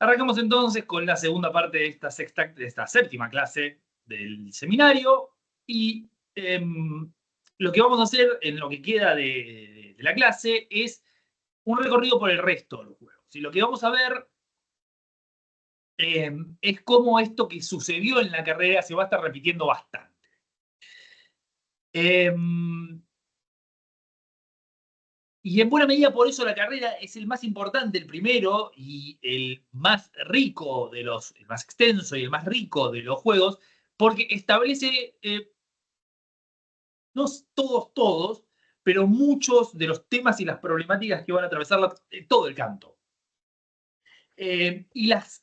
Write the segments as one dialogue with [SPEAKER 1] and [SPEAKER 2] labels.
[SPEAKER 1] Arrancamos entonces con la segunda parte de esta séptima clase del seminario y lo que vamos a hacer en lo que queda de la clase es un recorrido por el resto de los juegos. Y lo que vamos a ver es cómo esto que sucedió en la carrera se va a estar repitiendo bastante. Y en buena medida por eso la carrera es el más importante, el primero y el más rico de los, el más extenso y el más rico de los juegos, porque establece, no todos, pero muchos de los temas y las problemáticas que van a atravesar todo el canto. Y las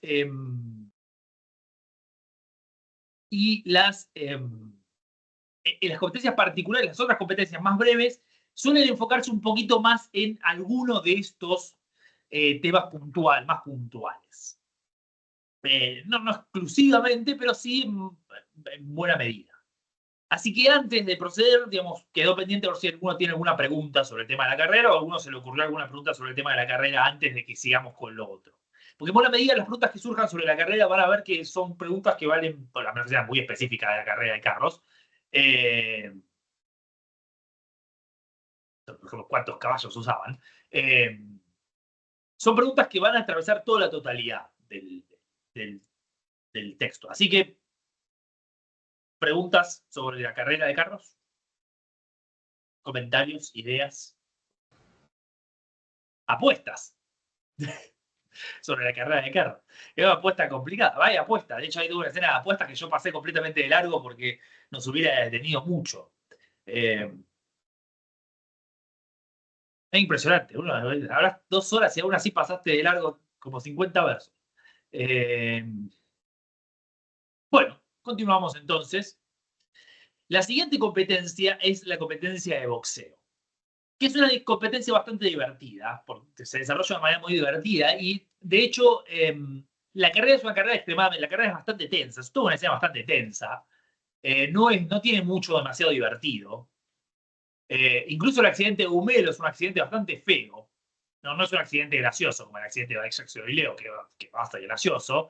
[SPEAKER 1] competencias particulares, las otras competencias más breves, suelen enfocarse un poquito más en alguno de estos temas más puntuales. No exclusivamente, pero sí en buena medida. Así que antes de proceder, digamos, quedó pendiente por si alguno tiene alguna pregunta sobre el tema de la carrera o a alguno se le ocurrió alguna pregunta sobre el tema de la carrera antes de que sigamos con lo otro. Porque en buena medida las preguntas que surjan sobre la carrera van a ver que son preguntas que valen, por la menos sean muy específicas de la carrera de carros. Por ejemplo, ¿cuántos caballos usaban? Son preguntas que van a atravesar toda la totalidad del texto. Así que, preguntas sobre la carrera de carros, comentarios, ideas, apuestas sobre la carrera de carros. Es una apuesta complicada, vaya apuesta. De hecho, hay una escena de apuestas que yo pasé completamente de largo porque nos hubiera detenido mucho. Es impresionante. Hablas 2 horas y aún así pasaste de largo como 50 versos. Bueno, continuamos entonces. La siguiente competencia es la competencia de boxeo, que es una competencia bastante divertida, porque se desarrolla de una manera muy divertida y, de hecho, la carrera es una carrera extremadamente, la carrera es bastante tensa, es toda una escena bastante tensa, no tiene mucho demasiado divertido. Incluso el accidente de Humelo es un accidente bastante feo, no es un accidente gracioso como el accidente de Ajax y Leo, que va a estar gracioso.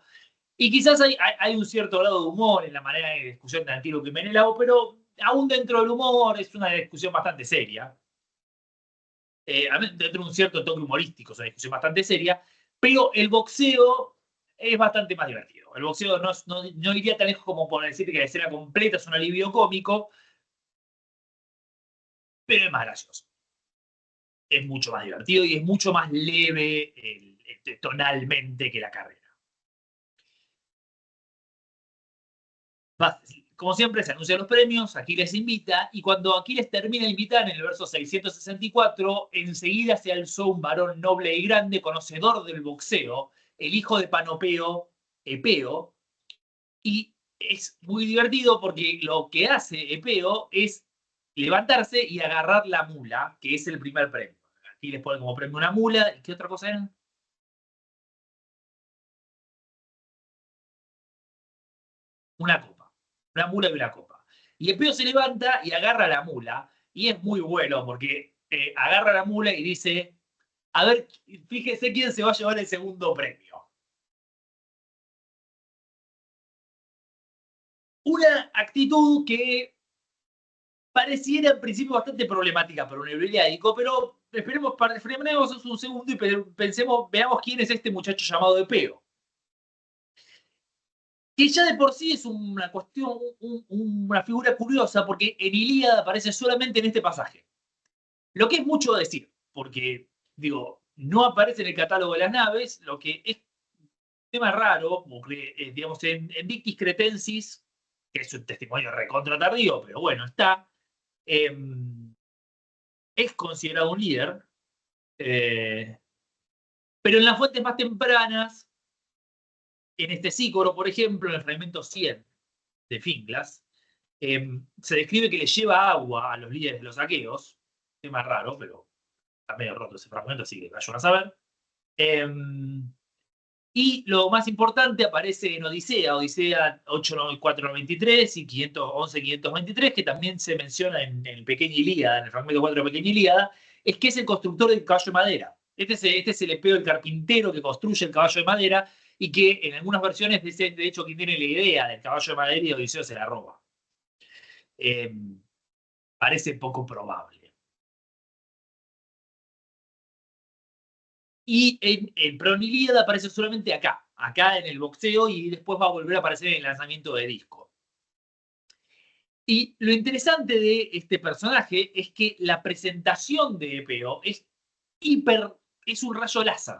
[SPEAKER 1] Y quizás hay un cierto grado de humor en la manera de discusión de Antílope y Menelao, pero aún dentro del humor es una discusión bastante seria. Dentro de un cierto toque humorístico, es una discusión bastante seria, pero el boxeo es bastante más divertido. El boxeo no iría tan lejos como por decir que la escena completa es un alivio cómico, pero es más gracioso. Es mucho más divertido y es mucho más leve tonalmente que la carrera. Como siempre, se anuncian los premios, Aquiles invita, y cuando Aquiles termina de invitar en el verso 664, enseguida se alzó un varón noble y grande, conocedor del boxeo, el hijo de Panopeo, Epeo, y es muy divertido porque lo que hace Epeo es levantarse y agarrar la mula, que es el primer premio. Aquiles pone como premio una mula, ¿y qué otra cosa era? Una copa. Una mula y una copa. Y el pío se levanta y agarra la mula. Y es muy bueno porque agarra la mula y dice, a ver, fíjese quién se va a llevar el segundo premio. Una actitud que pareciera en principio bastante problemática para un hebraico, pero frenemos un segundo y pensemos, veamos quién es este muchacho llamado Epeo. Que ya de por sí es una cuestión, una figura curiosa, porque en Ilíada aparece solamente en este pasaje. Lo que es mucho decir, porque, digo, no aparece en el catálogo de las naves, lo que es un tema raro, porque, digamos, en Dictis Cretensis, que es un testimonio recontra tardío, pero bueno, está, es considerado un líder, pero en las fuentes más tempranas, en este Sícoro, por ejemplo, en el fragmento 100 de Finglas, se describe que le lleva agua a los líderes de los aqueos, tema raro, pero está medio roto ese fragmento, así que vayan a saber. Y lo más importante aparece en Odisea 8.493 y 511-523, que también se menciona en Pequeña Ilíada, en el fragmento 4 de Pequeña Ilíada, es que es el constructor del caballo de madera. Este es el Epeo, el carpintero que construye el caballo de madera, y que en algunas versiones dice, de hecho, quien tiene la idea del caballo de madera y Odiseo se la roba. Parece poco probable. Y en Pronilíada aparece solamente acá en el boxeo, y después va a volver a aparecer en el lanzamiento de disco. Y lo interesante de este personaje es que la presentación de Epeo es un rayo láser.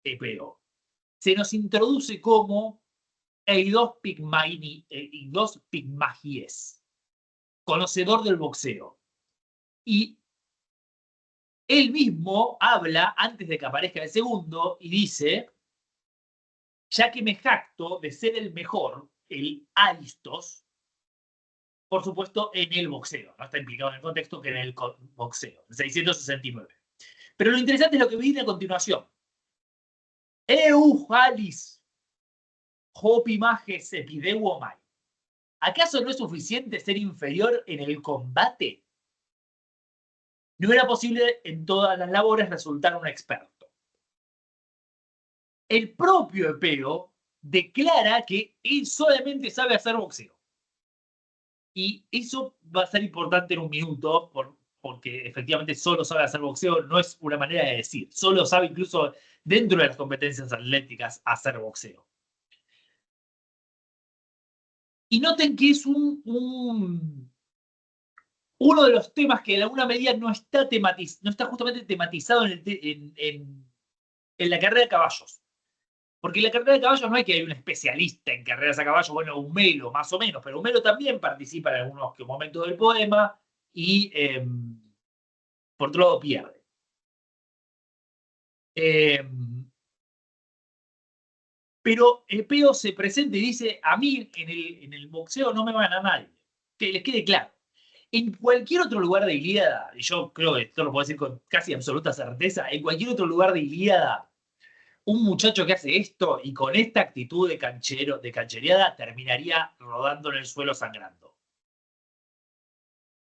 [SPEAKER 1] Epeo se nos introduce como Eidos Pigmagies, conocedor del boxeo. Y él mismo habla antes de que aparezca el segundo y dice: ya que me jacto de ser el mejor, el Aristos, por supuesto en el boxeo, no está implicado en el contexto que en el boxeo, 669. Pero lo interesante es lo que viene a continuación. Eujalis, hopimages epideuomai. ¿Acaso no es suficiente ser inferior en el combate? No era posible en todas las labores resultar un experto. El propio Epeo declara que él solamente sabe hacer boxeo. Y eso va a ser importante en un minuto, porque efectivamente solo sabe hacer boxeo, no es una manera de decir. Solo sabe, incluso dentro de las competencias atléticas, hacer boxeo. Y noten que es uno de los temas que en alguna medida no está justamente tematizado en la carrera de caballos. Porque en la carrera de caballos no hay que hay un especialista en carreras a caballo, bueno, Humelo más o menos, pero Humelo también participa en algunos momentos del poema y por otro lado pierde. Pero Epeo se presenta y dice: a mí en el boxeo no me va a ganar nadie. Que les quede claro. En cualquier otro lugar de Ilíada, y yo creo que esto lo puedo decir con casi absoluta certeza, en cualquier otro lugar de Ilíada, un muchacho que hace esto y con esta actitud de canchereada terminaría rodando en el suelo sangrando.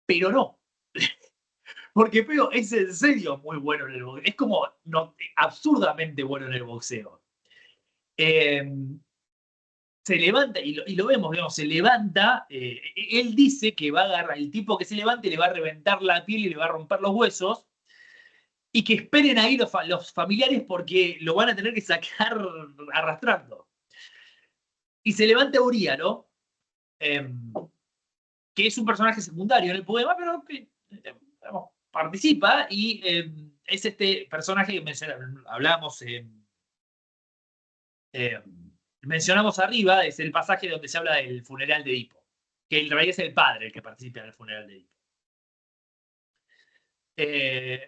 [SPEAKER 1] Pero no, porque Epeo es en serio muy bueno en el boxeo. Es como absurdamente bueno en el boxeo. Se levanta, y lo vemos, digamos, se levanta, él dice que va a agarrar, el tipo que se levante le va a reventar la piel y le va a romper los huesos, y que esperen ahí los familiares porque lo van a tener que sacar arrastrando. Y se levanta Euríalo, que es un personaje secundario en el poema, pero que participa, y es este personaje que hablamos, mencionamos arriba, es el pasaje donde se habla del funeral de Edipo, que el rey es el padre el que participa en el funeral de Edipo.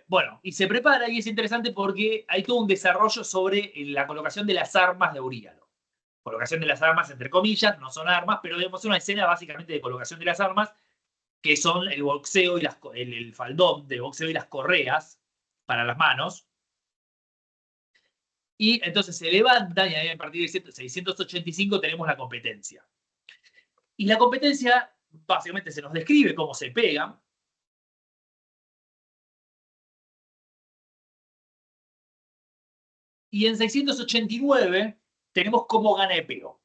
[SPEAKER 1] Bueno, y se prepara, y es interesante porque hay todo un desarrollo sobre la colocación de las armas de Euríalo. Colocación de las armas, entre comillas, no son armas, pero vemos una escena básicamente de colocación de las armas, que son el boxeo y el faldón de boxeo y las correas para las manos. Y entonces se levanta, y ahí a partir de 685 tenemos la competencia. Y la competencia básicamente se nos describe cómo se pegan. Y en 689 tenemos cómo gana Epeo.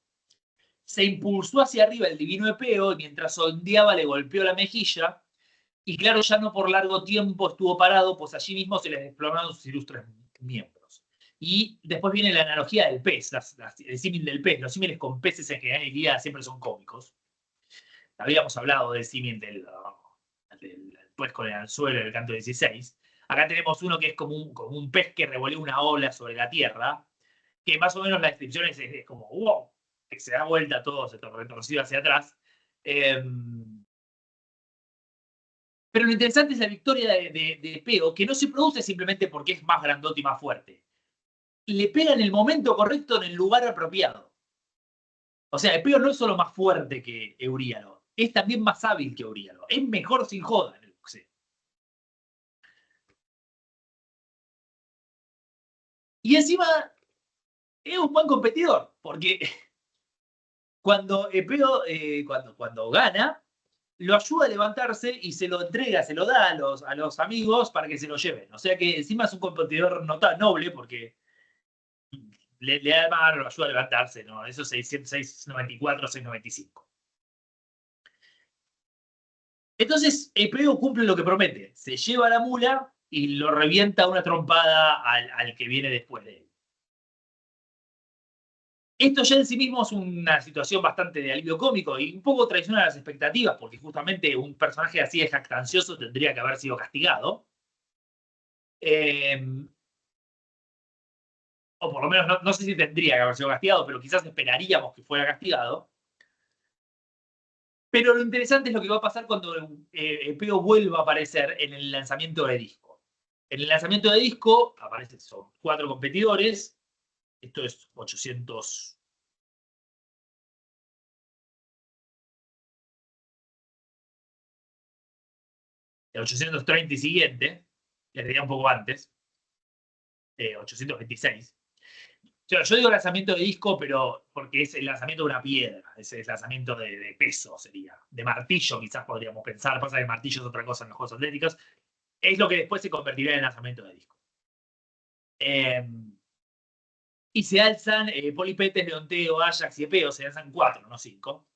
[SPEAKER 1] Se impulsó hacia arriba el divino Epeo, y mientras ondeaba le golpeó la mejilla, y claro, ya no por largo tiempo estuvo parado, pues allí mismo se les desplomaron sus ilustres miembros. Y después viene la analogía del pez, el símil del pez. Los símiles con peces en general en guía siempre son cómicos. Habíamos hablado del símil del pez con el anzuelo del canto 16. Acá tenemos uno que es como un pez que revolea una ola sobre la tierra, que más o menos la descripción es como, wow, que se da vuelta todo, se retorcido hacia atrás. Pero lo interesante es la victoria de Peo, que no se produce simplemente porque es más grandote y más fuerte. Le pega en el momento correcto, en el lugar apropiado. O sea, Epeo no es solo más fuerte que Euríalo, es también más hábil que Euríalo. Es mejor sin joda en el boxeo. Y encima es un buen competidor, porque cuando Epeo, cuando gana, lo ayuda a levantarse y se lo entrega, se lo da a los amigos para que se lo lleven. O sea que encima es un competidor noble, porque le da la mano, lo ayuda a levantarse, ¿no? Eso es 694, 695. Entonces, Epeo cumple lo que promete. Se lleva a la mula y lo revienta una trompada al que viene después de él. Esto ya en sí mismo es una situación bastante de alivio cómico y un poco traiciona las expectativas, porque justamente un personaje así de jactancioso tendría que haber sido castigado. O por lo menos no sé si tendría que haber sido castigado, pero quizás esperaríamos que fuera castigado. Pero lo interesante es lo que va a pasar cuando Epeo vuelva a aparecer en el lanzamiento de disco. En el lanzamiento de disco aparecen, son 4 competidores. Esto es 800. El 830 y siguiente, les diría un poco antes, 826. Yo digo lanzamiento de disco, pero porque es el lanzamiento de una piedra, es el lanzamiento de peso, sería. De martillo, quizás podríamos pensar. Pasa que el martillo es otra cosa en los Juegos Atléticos. Es lo que después se convertirá en lanzamiento de disco. Y se alzan Polipetes, Leonteo, Ajax y Epeo, se alzan 4, no 5.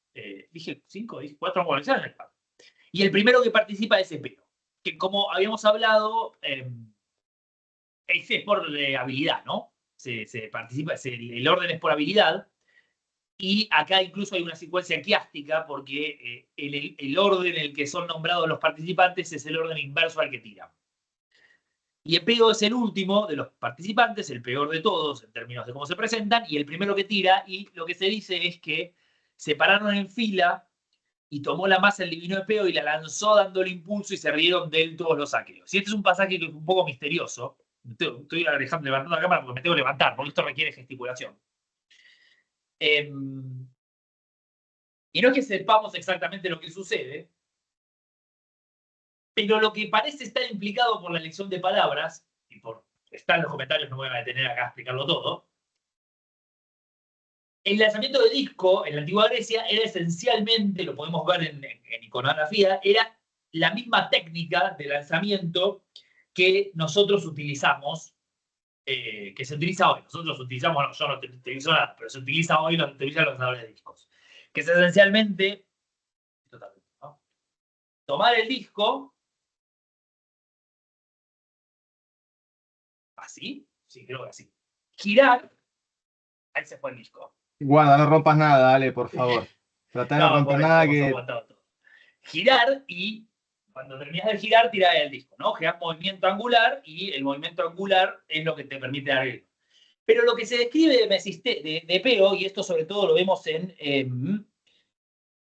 [SPEAKER 1] Dije 5, dije 4, bueno, se alzan 4. Y el primero que participa es Epeo, que como habíamos hablado, es por habilidad, ¿no? Se participa, el orden es por habilidad. Y acá incluso hay una secuencia quiástica porque el orden en el que son nombrados los participantes es el orden inverso al que tiran. Y Epeo es el último de los participantes, el peor de todos en términos de cómo se presentan, y el primero que tira, y lo que se dice es que se pararon en fila y tomó la masa el divino Epeo y la lanzó dando el impulso y se rieron de él todos los aqueos. Y este es un pasaje que es un poco misterioso. Estoy levantando la cámara porque me tengo que levantar, porque esto requiere gesticulación. Y no es que sepamos exactamente lo que sucede, pero lo que parece estar implicado por la elección de palabras, y por estar en los comentarios, no me voy a detener acá a explicarlo todo. El lanzamiento de disco en la antigua Grecia era esencialmente, lo podemos ver en iconografía, era la misma técnica de lanzamiento que nosotros utilizamos, que se utiliza hoy. Nosotros utilizamos, no, yo no utilizo nada, pero se utiliza hoy, lo utilizan los lanzadores de discos. Que es esencialmente, ¿no? Tomar el disco, así, sí, creo que así, girar, ahí se fue el disco.
[SPEAKER 2] Guarda, no rompas nada, dale, por favor. Trata de no
[SPEAKER 1] No,
[SPEAKER 2] romper
[SPEAKER 1] por eso
[SPEAKER 2] nada
[SPEAKER 1] hemos
[SPEAKER 2] que...
[SPEAKER 1] aguantado todo. Girar y cuando terminas de girar, tirar el disco, ¿no? Generas movimiento angular y el movimiento angular es lo que te permite dar el. Pero lo que se describe de Epeo, y esto sobre todo lo vemos en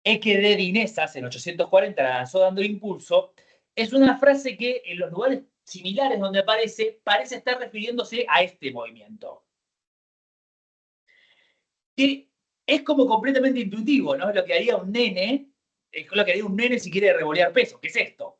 [SPEAKER 1] Eque de Dinesas, en 840, la lanzó dando el impulso, es una frase que en los lugares similares donde aparece, parece estar refiriéndose a este movimiento. Que es como completamente intuitivo, ¿no? Es lo que haría un nene, es lo que haría un nene si quiere revolear peso, ¿qué es esto?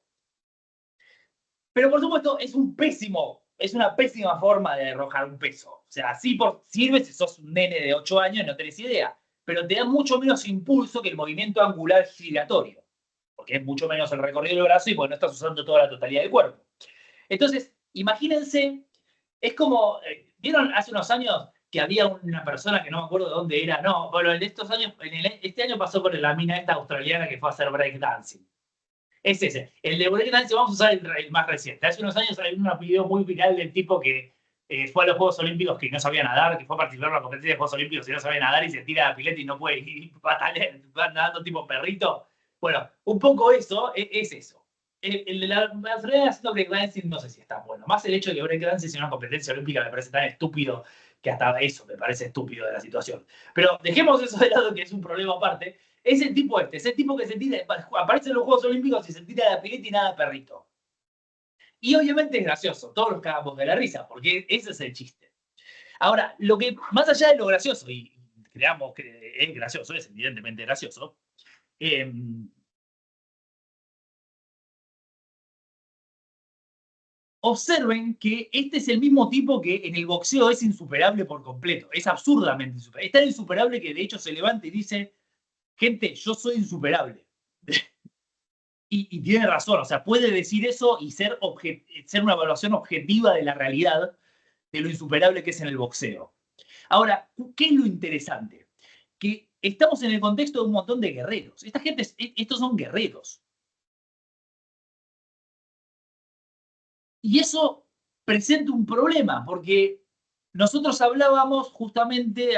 [SPEAKER 1] Pero por supuesto es una pésima forma de arrojar un peso. O sea, sí sirve si sos un nene de 8 años y no tenés idea, pero te da mucho menos impulso que el movimiento angular giratorio, porque es mucho menos el recorrido del brazo y porque no estás usando toda la totalidad del cuerpo. Entonces, imagínense, es como, ¿vieron hace unos años que había una persona que no me acuerdo de dónde era? No, bueno, en estos años, este año pasó con la mina esta australiana que fue a hacer breakdancing. Es ese. El de breakdance, vamos a usar el más reciente. Hace unos años salió un video muy viral del tipo que fue a los Juegos Olímpicos que no sabía nadar, que fue a participar en la competencia de Juegos Olímpicos y no sabía nadar y se tira a la pileta y no puede ir nadando tipo perrito. Bueno, un poco eso es eso. El de la australiana haciendo breakdancing no sé si está bueno. Más el hecho de que breakdancing sea una competencia olímpica me parece tan estúpido que hasta eso me parece estúpido de la situación. Pero dejemos eso de lado, que es un problema aparte. Es el tipo es el tipo que se tira, aparece en los Juegos Olímpicos y se tira de la pileta y nada perrito. Y obviamente es gracioso, todos nos cagamos de la risa, porque ese es el chiste. Ahora, lo que, más allá de lo gracioso, y creamos que es gracioso, es evidentemente gracioso, observen que este es el mismo tipo que en el boxeo es insuperable por completo, es absurdamente insuperable. Es tan insuperable que de hecho se levanta y dice, gente, yo soy insuperable. Y tiene razón, o sea, puede decir eso y ser una evaluación objetiva de la realidad, de lo insuperable que es en el boxeo. Ahora, ¿qué es lo interesante? Que estamos en el contexto de un montón de guerreros. Esta gente, estos son guerreros. Y eso presenta un problema, porque nosotros hablábamos justamente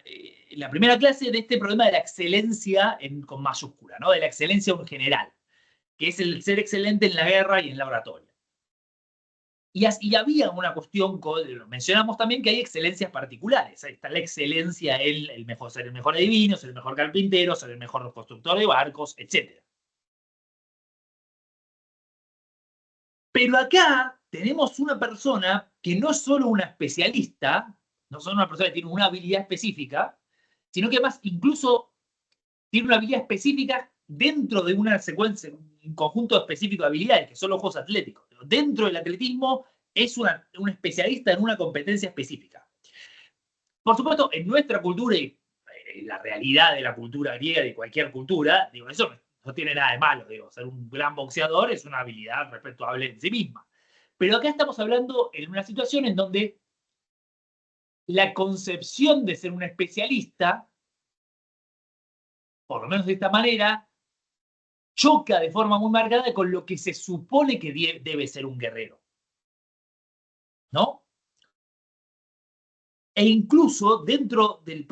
[SPEAKER 1] en la primera clase de este problema de la excelencia con mayúscula, ¿no? De la excelencia en general, que es el ser excelente en la guerra y en la oratoria. Y había una cuestión, mencionamos también que hay excelencias particulares. Ahí está la excelencia en ser el mejor adivino, ser el mejor carpintero, ser el mejor constructor de barcos, etc. Pero acá tenemos una persona que no es solo una especialista, no solo una persona que tiene una habilidad específica, sino que además incluso tiene una habilidad específica dentro de una secuencia, un conjunto específico de habilidades, que son los juegos atléticos. Dentro del atletismo es un especialista en una competencia específica. Por supuesto, en nuestra cultura y en la realidad de la cultura griega, de cualquier cultura, digo, eso no tiene nada de malo. Digo, ser un gran boxeador es una habilidad respetable en sí misma. Pero acá estamos hablando en una situación en donde la concepción de ser un especialista, por lo menos de esta manera, choca de forma muy marcada con lo que se supone que debe ser un guerrero. ¿No? E incluso dentro del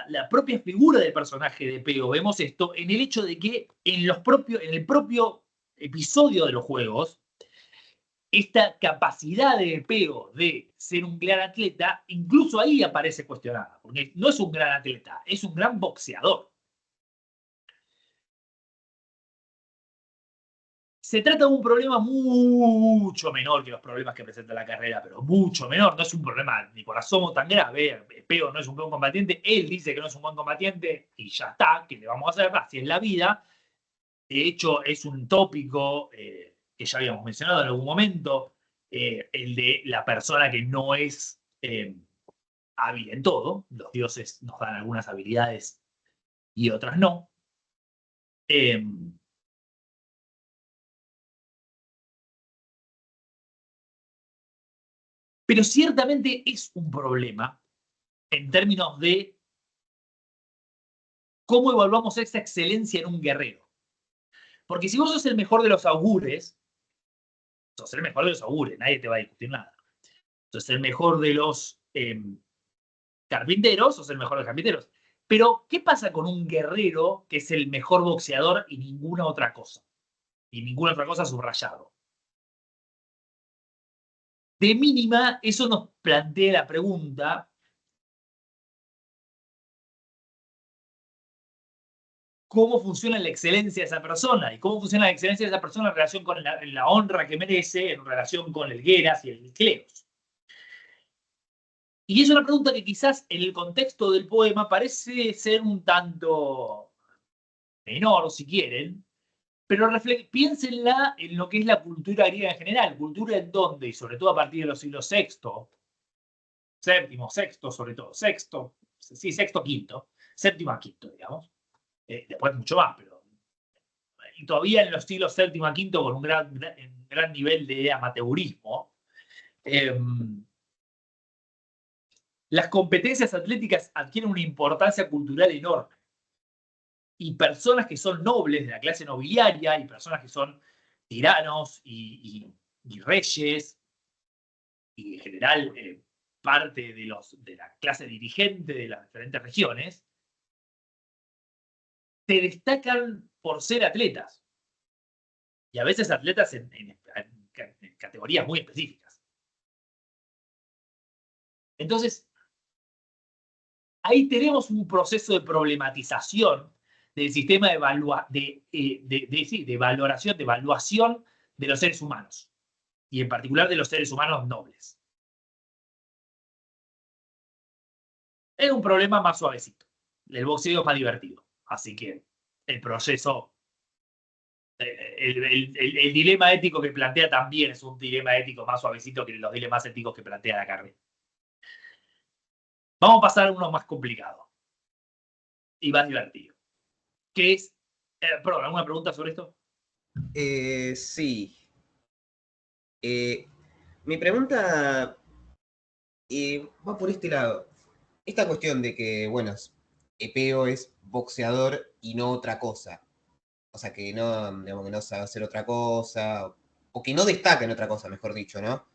[SPEAKER 1] la propia figura del personaje de Peo, vemos esto en el hecho de que en el propio episodio de los juegos, esta capacidad de Peo de ser un gran atleta, incluso ahí aparece cuestionada, porque no es un gran atleta, es un gran boxeador. Se trata de un problema mucho menor que los problemas que presenta la carrera, pero mucho menor. No es un problema ni por asomo tan grave. Peo no es un buen combatiente, él dice que no es un buen combatiente y ya está, ¿qué le vamos a hacer? Así es la vida. De hecho, es un tópico que ya habíamos mencionado en algún momento, el de la persona que no es hábil en todo. Los dioses nos dan algunas habilidades y otras no. Pero ciertamente es un problema en términos de cómo evaluamos esa excelencia en un guerrero. Porque si vos sos el mejor de los augures, sos el mejor de los augures, nadie te va a discutir nada. Sos el mejor de los carpinteros, sos el mejor de los carpinteros. Pero, ¿qué pasa con un guerrero que es el mejor boxeador y ninguna otra cosa? Y ninguna otra cosa subrayado. De mínima, eso nos plantea la pregunta: ¿cómo funciona la excelencia de esa persona? ¿Y cómo funciona la excelencia de esa persona en relación con la honra que merece, en relación con el Geras y el Cleos? Y es una pregunta que quizás en el contexto del poema parece ser un tanto menor, si quieren, pero piénsenla en lo que es la cultura griega en general, cultura en donde, y sobre todo a partir de los siglos sexto, séptimo, sexto, sobre todo, sexto, sí, sexto, quinto, séptimo a quinto, digamos, después mucho más, pero y todavía en los siglos séptimo a quinto con un gran nivel de amateurismo, eh, las competencias atléticas adquieren una importancia cultural enorme. Y personas que son nobles de la clase nobiliaria y personas que son tiranos y reyes y en general parte de la clase dirigente de las diferentes regiones, se destacan por ser atletas. Y a veces atletas en categorías muy específicas. Entonces, ahí tenemos un proceso de problematización del sistema de valoración, de evaluación de los seres humanos, y en particular de los seres humanos nobles. Es un problema más suavecito. El boxeo es más divertido. Así que el proceso, el dilema ético que plantea también es un dilema ético más suavecito que los dilemas éticos que plantea la carrera. Vamos a pasar a uno más complicado y más divertido. ¿Qué es? Perdón, ¿alguna pregunta sobre esto?
[SPEAKER 3] Sí. Mi pregunta va por este lado. esta cuestión de que, bueno, Epeo es boxeador y no otra cosa. O sea, que no, digamos, que no sabe hacer otra cosa, o que no destaca en otra cosa, mejor dicho, ¿no?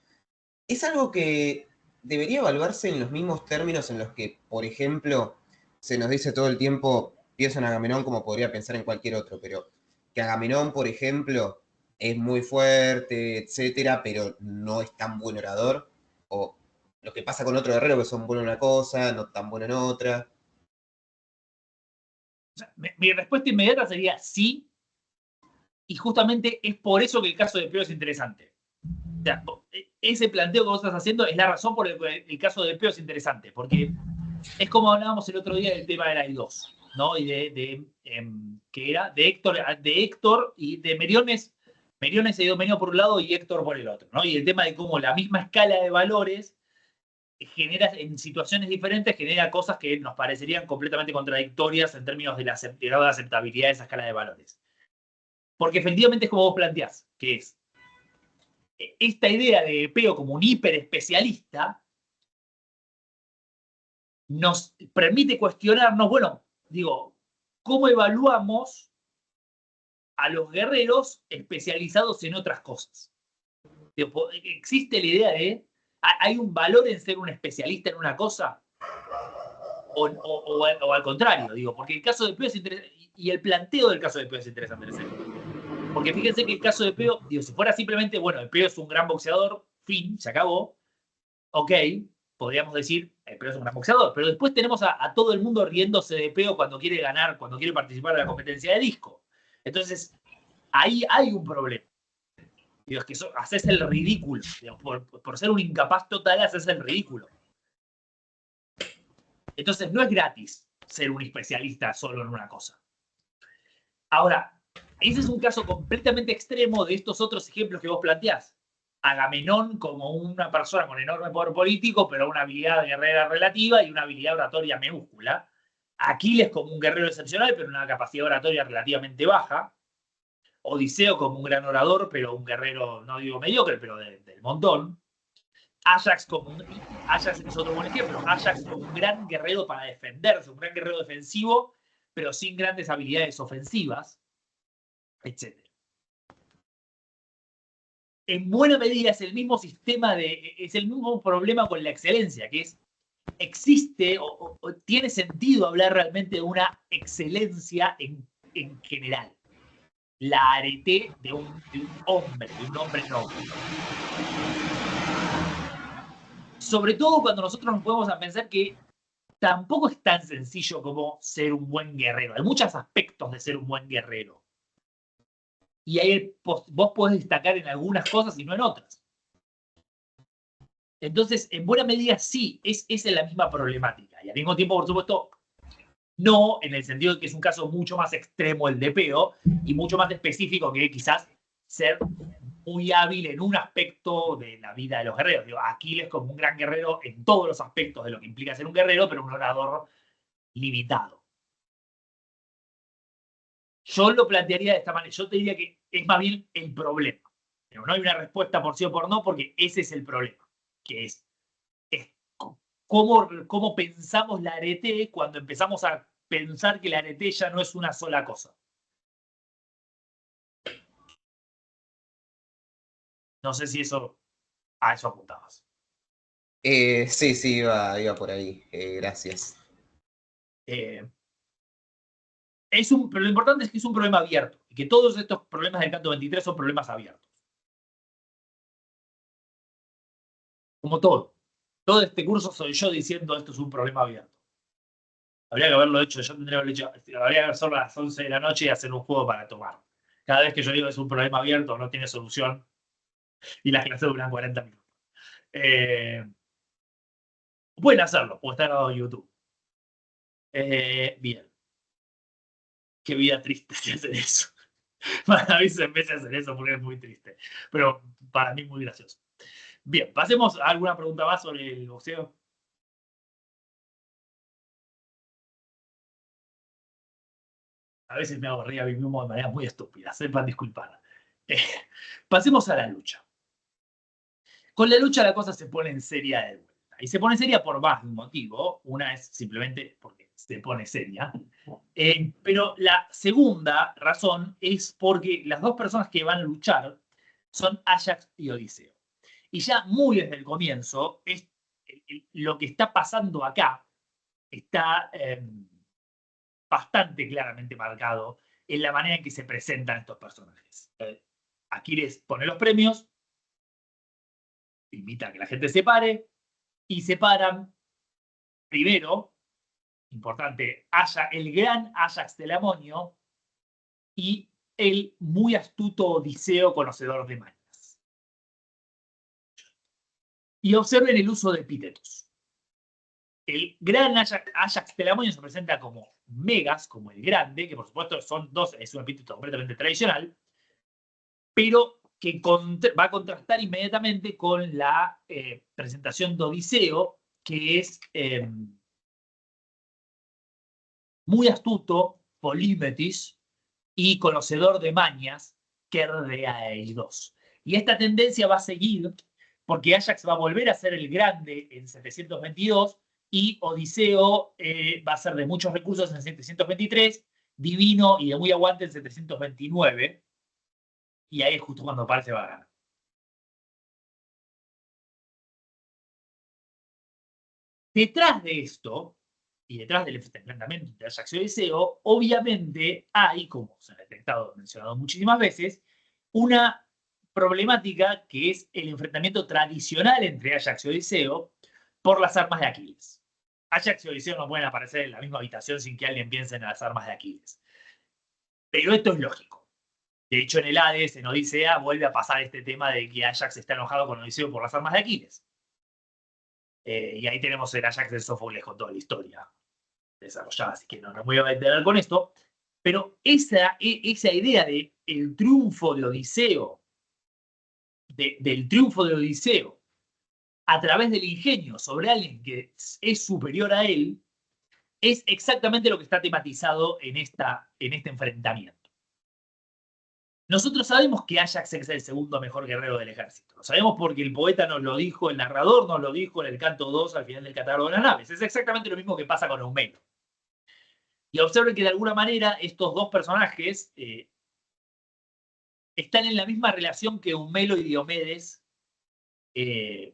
[SPEAKER 3] Es algo que debería evaluarse en los mismos términos en los que, por ejemplo, se nos dice todo el tiempo, pienso en Agamenón como podría pensar en cualquier otro, pero que Agamenón, por ejemplo, es muy fuerte, etcétera, pero no es tan buen orador, o lo que pasa con otro guerrero que son buenos en una cosa, no tan bueno en otra.
[SPEAKER 1] O sea, mi respuesta inmediata sería sí, y justamente es por eso que el caso de Peo es interesante. O sea, ese planteo que vos estás haciendo es la razón por la que el caso de Peo es interesante, porque es como hablábamos el otro día del tema de la I2, ¿no? Y que era de Héctor y de Meriones e Idomeneo por un lado y Héctor por el otro, ¿no? Y el tema de cómo la misma escala de valores genera en situaciones diferentes, genera cosas que nos parecerían completamente contradictorias en términos de la grado de aceptabilidad de esa escala de valores. Porque efectivamente es como vos planteás, que es esta idea de Peo como un hiperespecialista nos permite cuestionarnos, bueno, digo, ¿cómo evaluamos a los guerreros especializados en otras cosas? ¿Existe la idea de, hay un valor en ser un especialista en una cosa? O al contrario, digo, porque el caso de Peo es interesante, y el planteo del caso de Peo es interesante. Porque fíjense que el caso de Peo, digo, si fuera simplemente, bueno, el Peo es un gran boxeador, fin, se acabó, ok, podríamos decir, el Peo es un gran boxeador, pero después tenemos a todo el mundo riéndose de Peo cuando quiere ganar, cuando quiere participar en la competencia de disco. Entonces, ahí hay un problema. Digo, es que haces el ridículo. Digo, por ser un incapaz total, haces el ridículo. Entonces, no es gratis ser un especialista solo en una cosa. Ahora, ese es un caso completamente extremo de estos otros ejemplos que vos planteás. Agamenón como una persona con enorme poder político, pero una habilidad guerrera relativa y una habilidad oratoria minúscula. Aquiles como un guerrero excepcional, pero una capacidad oratoria relativamente baja. Odiseo como un gran orador, pero un guerrero, no digo mediocre, pero del montón. Ajax es otro buen ejemplo. Ajax como un gran guerrero para defenderse, un gran guerrero defensivo, pero sin grandes habilidades ofensivas, etc. En buena medida es el mismo sistema es el mismo problema con la excelencia, que es, existe o tiene sentido hablar realmente de una excelencia en general. La arete de un hombre noble. Sobre todo cuando nosotros nos podemos pensar que tampoco es tan sencillo como ser un buen guerrero. Hay muchos aspectos de ser un buen guerrero. Y ahí vos podés destacar en algunas cosas y no en otras. Entonces, en buena medida sí, esa es la misma problemática. Y al mismo tiempo, por supuesto, no en el sentido de que es un caso mucho más extremo el de Peo y mucho más específico que quizás ser muy hábil en un aspecto de la vida de los guerreros. Digo, Aquiles como un gran guerrero en todos los aspectos de lo que implica ser un guerrero, pero un orador limitado. Yo lo plantearía de esta manera. Yo te diría que es más bien el problema. Pero no hay una respuesta por sí o por no, porque ese es el problema, que es cómo pensamos la arete cuando empezamos a pensar que la arete ya no es una sola cosa. No sé si a eso apuntabas.
[SPEAKER 3] Sí, iba por ahí. Gracias.
[SPEAKER 1] Pero lo importante es que es un problema abierto y que todos estos problemas del canto 23 son problemas abiertos. Como todo. Todo este curso soy yo diciendo esto es un problema abierto. Habría que haberlo hecho, yo tendría que haberlo hecho, habría que hacerlo a las 11 de la noche y hacer un juego para tomar. Cada vez que yo digo es un problema abierto, no tiene solución, y las clases duran 40 minutos. Pueden hacerlo, puede estar grabado en YouTube. Bien. Qué vida triste si hacen eso. Para mí se empieza a hacer eso porque es muy triste. Pero para mí muy gracioso. Bien, pasemos a alguna pregunta más sobre el boxeo. A veces me hago reír a mí mismo de manera muy estúpida, sepan disculpar. Pasemos a la lucha. Con la lucha la cosa se pone en seria de vuelta. Y se pone seria por más de un motivo. Una es simplemente porque se pone seria. Pero la segunda razón es porque las dos personas que van a luchar son Ajax y Odiseo. Y ya muy desde el comienzo, lo que está pasando acá está bastante claramente marcado en la manera en que se presentan estos personajes. Aquiles pone los premios, invita a que la gente se pare, y se paran primero, importante, el gran Ajax Telamonio y el muy astuto Odiseo conocedor de mañas. Y observen el uso de epítetos. El gran Ajax Telamonio se presenta como Megas, como el grande, que por supuesto son dos, es un epíteto completamente tradicional, pero que va a contrastar inmediatamente con la presentación de Odiseo, que es muy astuto, polímetis y conocedor de mañas, que RDA2. Y esta tendencia va a seguir porque Ajax va a volver a ser el grande en 722 y Odiseo va a ser de muchos recursos en 723, divino y de muy aguante en 729. Y ahí es justo cuando parece va a ganar. Detrás de esto, y detrás del enfrentamiento entre Ajax y Odiseo, obviamente hay, como se ha detectado, mencionado muchísimas veces, una problemática que es el enfrentamiento tradicional entre Ajax y Odiseo por las armas de Aquiles. Ajax y Odiseo no pueden aparecer en la misma habitación sin que alguien piense en las armas de Aquiles. Pero esto es lógico. De hecho, en el Hades, en Odisea, vuelve a pasar este tema de que Ajax está enojado con Odiseo por las armas de Aquiles. Y ahí tenemos el Ajax de Sófocles con toda la historia desarrollada, así que no me voy a meter con esto. Pero esa idea de el triunfo de Odiseo, del triunfo de Odiseo a través del ingenio sobre alguien que es superior a él, es exactamente lo que está tematizado en este enfrentamiento. Nosotros sabemos que Ajax es el segundo mejor guerrero del ejército. Lo sabemos porque el poeta nos lo dijo, el narrador nos lo dijo en el canto 2 al final del catálogo de las naves. Es exactamente lo mismo que pasa con Eumelo. Y observen que de alguna manera estos dos personajes están en la misma relación que Eumelo y Diomedes en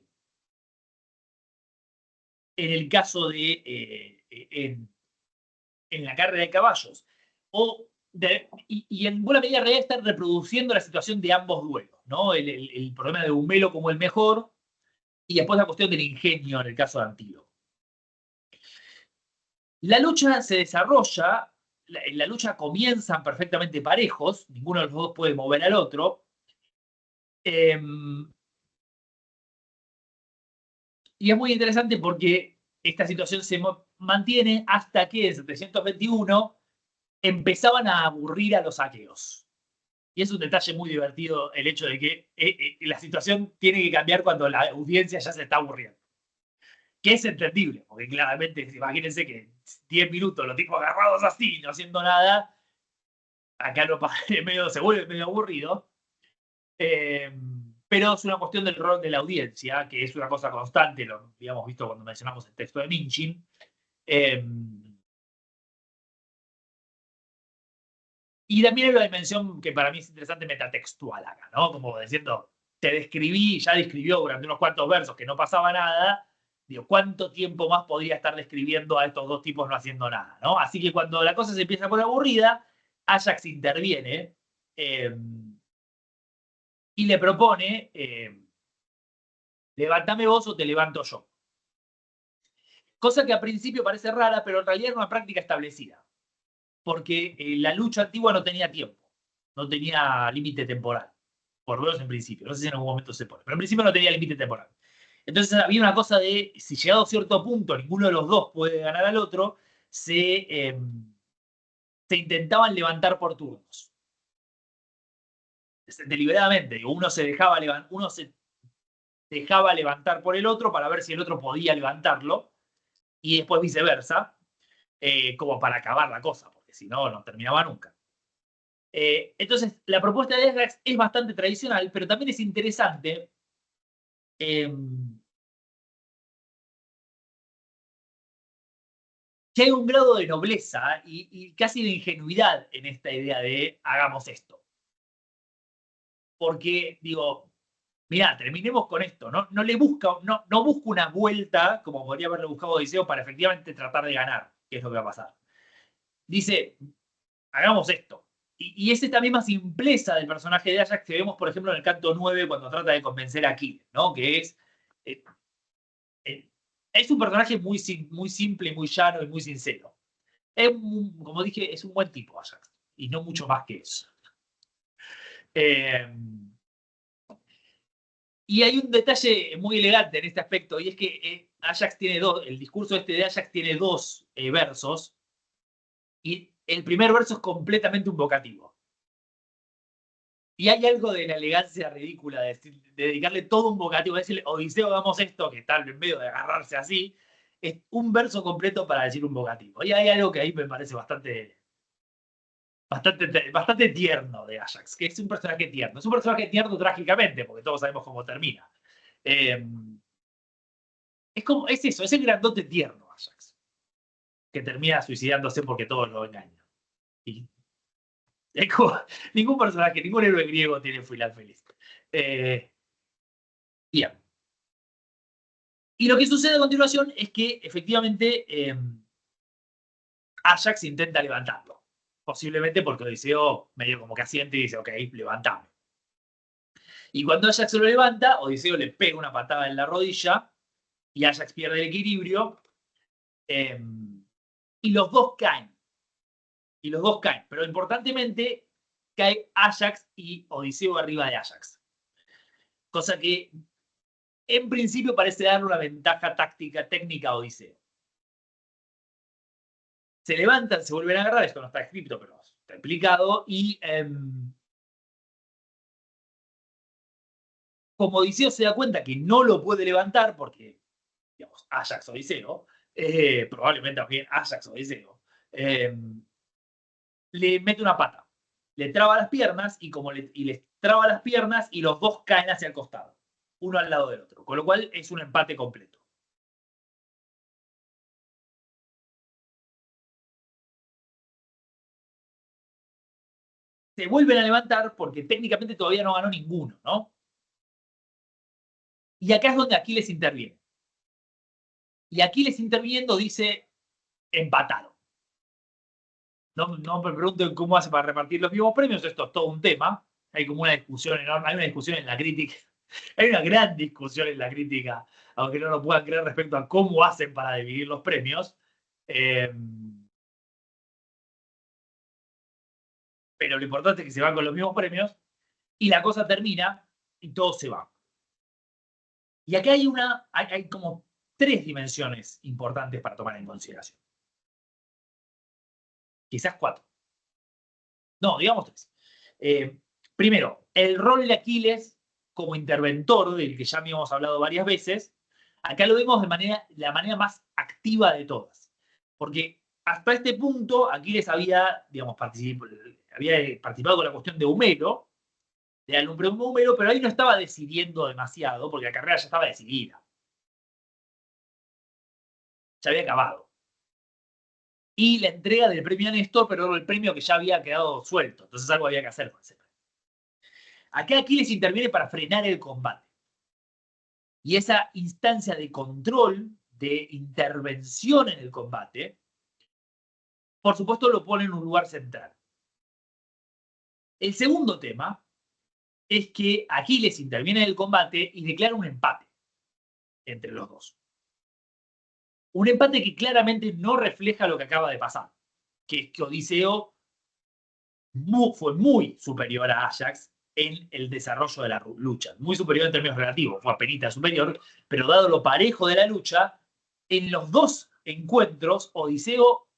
[SPEAKER 1] el caso de en la carrera de caballos. Y en buena medida realidad están reproduciendo la situación de ambos duelos, ¿no? El problema de Eumelo como el mejor y después la cuestión del ingenio en el caso de Antíloco. La lucha se desarrolla, la lucha comienzan perfectamente parejos, ninguno de los dos puede mover al otro. Y es muy interesante porque esta situación se mantiene hasta que en 721 empezaban a aburrir a los aqueos. Y es un detalle muy divertido el hecho de que la situación tiene que cambiar cuando la audiencia ya se está aburriendo. Que es entendible, porque claramente, imagínense que 10 minutos los tipos agarrados así, no haciendo nada, acá se vuelve medio aburrido. Pero es una cuestión del rol de la audiencia, que es una cosa constante, lo habíamos visto cuando mencionamos el texto de Minchin. Y también hay una dimensión que para mí es interesante metatextual acá, ¿no? Como diciendo, te describí, ya describió durante unos cuantos versos que no pasaba nada, digo, ¿cuánto tiempo más podría estar describiendo a estos dos tipos no haciendo nada, ¿no? Así que cuando la cosa se empieza a poner aburrida, Ajax interviene y le propone, levántame vos o te levanto yo. Cosa que a principio parece rara, pero en realidad era una práctica establecida. Porque la lucha antigua no tenía tiempo, no tenía límite temporal. Por lo menos en principio. No sé si en algún momento se pone, pero en principio no tenía límite temporal. Entonces había una cosa de, si llegado a cierto punto ninguno de los dos puede ganar al otro, se intentaban levantar por turnos. Deliberadamente, uno se dejaba levantar por el otro para ver si el otro podía levantarlo, y después viceversa, como para acabar la cosa, porque si no, no terminaba nunca. Entonces, la propuesta de Ajax es bastante tradicional, pero también es interesante que hay un grado de nobleza y casi de ingenuidad en esta idea de hagamos esto. Porque, digo, mirá, terminemos con esto. No le busca, no busca una vuelta, como podría haberle buscado Odiseo, para efectivamente tratar de ganar, que es lo que va a pasar. Dice, hagamos esto. Y es esta misma simpleza del personaje de Ajax que vemos, por ejemplo, en el canto 9 cuando trata de convencer a Aquiles, ¿no? Que es un personaje muy simple, muy llano y muy sincero. Como dije, es un buen tipo Ajax, y no mucho más que eso. Y hay un detalle muy elegante en este aspecto, y es que Ajax tiene el discurso este de Ajax tiene dos versos, y el primer verso es completamente un vocativo. Y hay algo de la elegancia ridícula de dedicarle todo un vocativo, de decirle, Odiseo, hagamos esto, que tal, en medio de agarrarse así, es un verso completo para decir un vocativo. Y hay algo que ahí me parece bastante tierno de Ajax, que es un personaje tierno. Es un personaje tierno trágicamente, porque todos sabemos cómo termina. Es eso, es el grandote tierno Ajax, que termina suicidándose porque todos lo engañan. Y es como, ningún personaje, ningún héroe griego tiene final feliz. Bien. Y lo que sucede a continuación es que efectivamente Ajax intenta levantarlo. Posiblemente porque Odiseo medio como que asiente y dice, ok, levantame. Y cuando Ajax lo levanta, Odiseo le pega una patada en la rodilla y Ajax pierde el equilibrio y los dos caen. Pero importantemente cae Ajax y Odiseo arriba de Ajax. Cosa que en principio parece darle una ventaja técnica a Odiseo. Se levantan, se vuelven a agarrar, esto no está escrito, pero está explicado, y como Odiseo se da cuenta que no lo puede levantar, porque, digamos, Ajax Odiseo, probablemente también Ajax Odiseo, le mete una pata, le traba las piernas, y les traba las piernas, y los dos caen hacia el costado, uno al lado del otro, con lo cual es un empate completo. Se vuelven a levantar porque técnicamente todavía no ganó ninguno, ¿no? Y acá es donde Aquiles interviene. Y Aquiles interviniendo dice, empataron. No me pregunten cómo hace para repartir los mismos premios, esto es todo un tema. Hay como una discusión enorme, hay una discusión en la crítica, hay una gran discusión en la crítica, aunque no lo puedan creer respecto a cómo hacen para dividir los premios. Pero lo importante es que se van con los mismos premios y la cosa termina y todos se van. Y acá hay como tres dimensiones importantes para tomar en consideración. Quizás cuatro. No, digamos tres. Primero, el rol de Aquiles como interventor, del que ya habíamos hablado varias veces, acá lo vemos de la manera más activa de todas. Porque hasta este punto Aquiles había participado con la cuestión de Homero, de alumbrado de Homero, pero ahí no estaba decidiendo demasiado, porque la carrera ya estaba decidida. Ya había acabado. Y la entrega del premio a Néstor, pero el premio que ya había quedado suelto. Entonces algo había que hacer con ese premio. Acá Aquiles interviene para frenar el combate. Y esa instancia de control, de intervención en el combate, por supuesto lo pone en un lugar central. El segundo tema es que Aquiles interviene en el combate y declara un empate entre los dos. Un empate que claramente no refleja lo que acaba de pasar, que es que Odiseo fue muy superior a Ajax en el desarrollo de la lucha. Muy superior en términos relativos, fue apenas superior, pero dado lo parejo de la lucha, en los dos encuentros Odiseo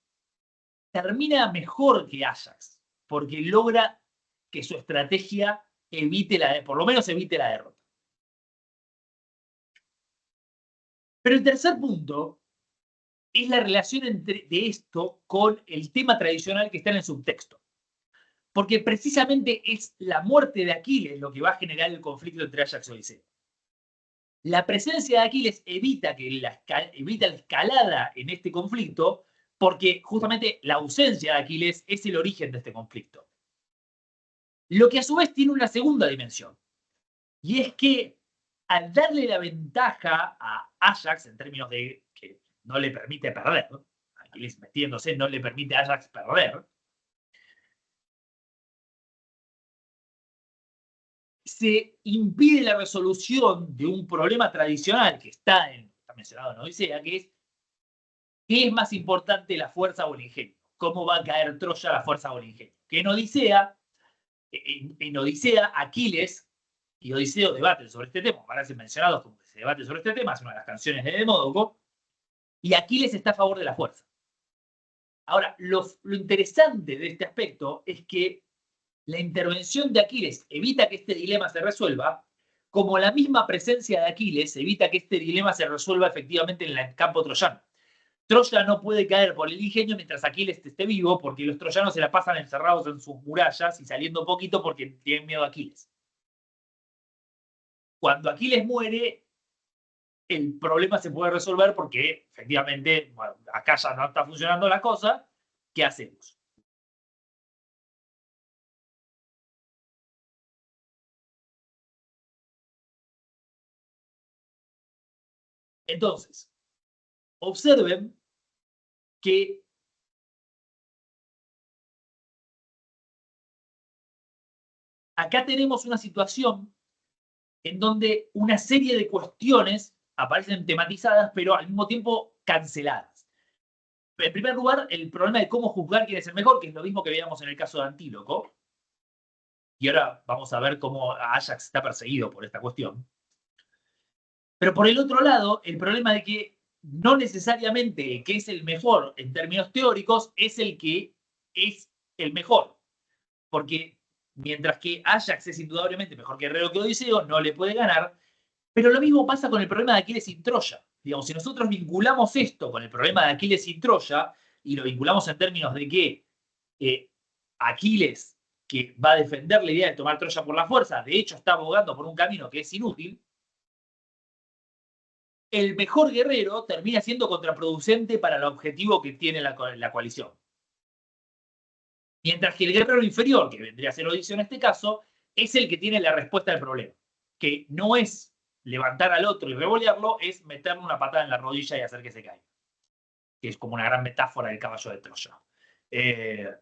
[SPEAKER 1] termina mejor que Ajax, porque logra que su estrategia por lo menos evite la derrota. Pero el tercer punto es la relación de esto con el tema tradicional que está en el subtexto. Porque precisamente es la muerte de Aquiles lo que va a generar el conflicto entre Ajax y Odiseo. La presencia de Aquiles evita la escalada en este conflicto, porque justamente la ausencia de Aquiles es el origen de este conflicto. Lo que a su vez tiene una segunda dimensión, y es que al darle la ventaja a Ajax en términos de que no le permite perder, Aquiles metiéndose no le permite a Ajax perder, se impide la resolución de un problema tradicional que está mencionado en Odisea, que es ¿qué es más importante, la fuerza o el ingenio? ¿Cómo va a caer Troya la fuerza o el ingenio? Que en Odisea, Aquiles y Odiseo debaten sobre este tema, aparecen mencionados como que se debate sobre este tema, es una de las canciones de Demódoco, y Aquiles está a favor de la fuerza. Ahora, lo interesante de este aspecto es que la intervención de Aquiles evita que este dilema se resuelva, como la misma presencia de Aquiles evita que este dilema se resuelva efectivamente en el campo troyano. Troya no puede caer por el ingenio mientras Aquiles esté vivo, porque los troyanos se la pasan encerrados en sus murallas y saliendo poquito porque tienen miedo a Aquiles. Cuando Aquiles muere, el problema se puede resolver porque efectivamente, bueno, acá ya no está funcionando la cosa. ¿Qué hacemos? Entonces, observen que acá tenemos una situación en donde una serie de cuestiones aparecen tematizadas, pero al mismo tiempo canceladas. En primer lugar, el problema de cómo juzgar quién es el mejor, que es lo mismo que veíamos en el caso de Antíloco. Y ahora vamos a ver cómo Ajax está perseguido por esta cuestión. Pero por el otro lado, el problema de que no necesariamente el que es el mejor en términos teóricos es el que es el mejor. Porque mientras que Ajax es indudablemente mejor guerrero que Odiseo, no le puede ganar. Pero lo mismo pasa con el problema de Aquiles y Troya. Digamos, si nosotros vinculamos esto con el problema de Aquiles y Troya, y lo vinculamos en términos de que Aquiles, que va a defender la idea de tomar Troya por la fuerza, de hecho está abogando por un camino que es inútil, el mejor guerrero termina siendo contraproducente para el objetivo que tiene la coalición. Mientras que el guerrero inferior, que vendría a ser Odiseo en este caso, es el que tiene la respuesta al problema, que no es levantar al otro y revolearlo, es meterle una patada en la rodilla y hacer que se caiga. Que es como una gran metáfora del caballo de Troya. De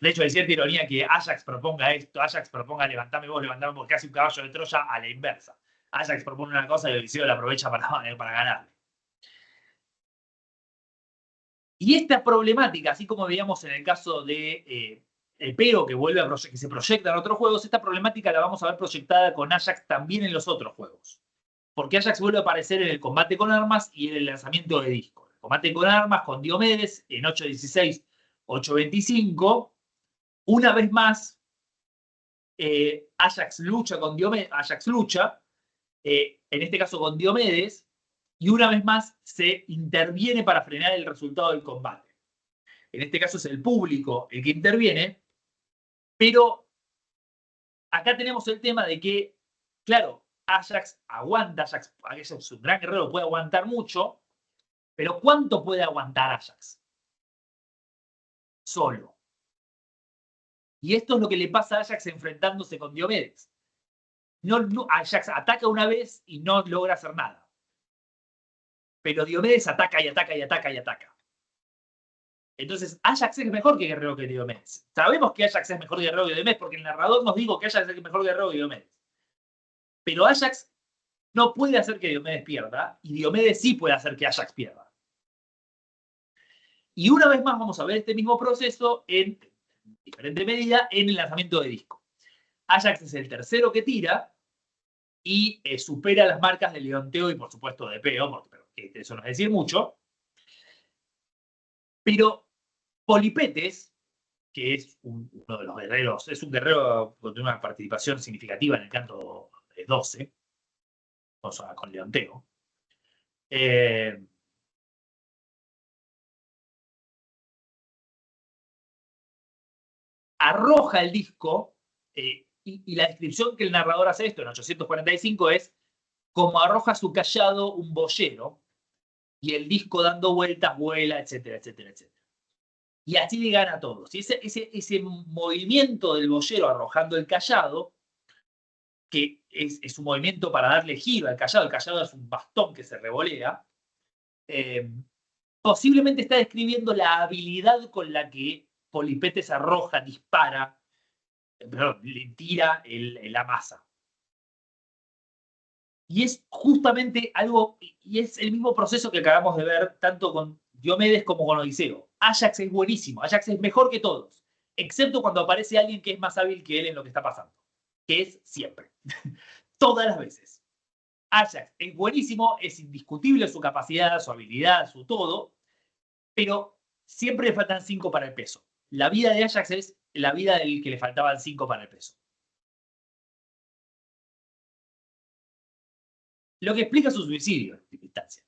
[SPEAKER 1] hecho, hay cierta ironía que Ajax proponga esto, Ajax proponga levantame vos, porque hace un caballo de Troya a la inversa. Ajax propone una cosa y Odiseo la aprovecha para ganarle. Y esta problemática, así como veíamos en el caso de Epeo, que se proyecta en otros juegos, esta problemática la vamos a ver proyectada con Ajax también en los otros juegos. Porque Ajax vuelve a aparecer en el combate con armas y en el lanzamiento de disco. El combate con armas con Diomedes en 8.16, 8.25. Una vez más, Ajax lucha con Diomedes, en este caso con Diomedes, y una vez más se interviene para frenar el resultado del combate. En este caso es el público el que interviene, pero acá tenemos el tema de que, claro, Ajax aguanta, Ajax es un gran guerrero, puede aguantar mucho, pero ¿cuánto puede aguantar Ajax? Solo. Y esto es lo que le pasa a Ajax enfrentándose con Diomedes. Ajax ataca una vez y no logra hacer nada. Pero Diomedes ataca y ataca y ataca y ataca. Entonces, Ajax es mejor que guerrero que Diomedes. Sabemos que Ajax es mejor guerrero que Diomedes porque el narrador nos dijo que Ajax es el mejor guerrero que Diomedes. Pero Ajax no puede hacer que Diomedes pierda y Diomedes sí puede hacer que Ajax pierda. Y una vez más vamos a ver este mismo proceso en diferente medida en el lanzamiento de disco. Ajax es el tercero que tira y supera las marcas de Leonteo y por supuesto de Epeo, porque eso no es decir mucho. Pero Polipetes, que es uno de los guerreros, es un guerrero con una participación significativa en el canto de 12, o sea, con Leonteo. Arroja el disco, y la descripción que el narrador hace esto en 845 es como arroja su callado un boyero, y el disco dando vueltas vuela, etcétera, etcétera, etcétera. Y así le gana a todos. Y ese movimiento del boyero arrojando el cayado, que es un movimiento para darle giro al cayado. El cayado es un bastón que se revolea. Posiblemente está describiendo la habilidad con la que Polipetes arroja, dispara, perdón, le tira la masa. Y es justamente algo, y es el mismo proceso que acabamos de ver tanto con Diomedes como con Odiseo. Ajax es buenísimo, Ajax es mejor que todos, excepto cuando aparece alguien que es más hábil que él en lo que está pasando, que es siempre, todas las veces. Ajax es buenísimo, es indiscutible su capacidad, su habilidad, su todo, pero siempre le faltan 5 para el peso. La vida de Ajax es la vida del que le faltaban 5 para el peso. Lo que explica su suicidio en primera instancia.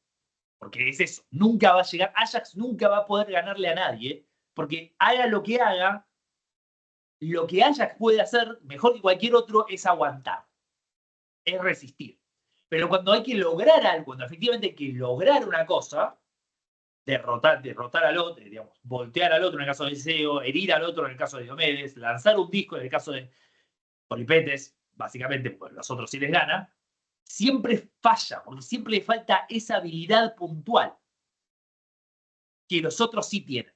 [SPEAKER 1] Porque es eso, nunca va a llegar, Ajax nunca va a poder ganarle a nadie, porque haga lo que haga, lo que Ajax puede hacer mejor que cualquier otro es aguantar, es resistir. Pero cuando hay que lograr algo, cuando efectivamente hay que lograr una cosa, derrotar al otro, digamos, voltear al otro en el caso de Odiseo, herir al otro en el caso de Diomedes, lanzar un disco en el caso de Polipetes, básicamente, pues los otros sí les gana, siempre falla, porque siempre le falta esa habilidad puntual que los otros sí tienen.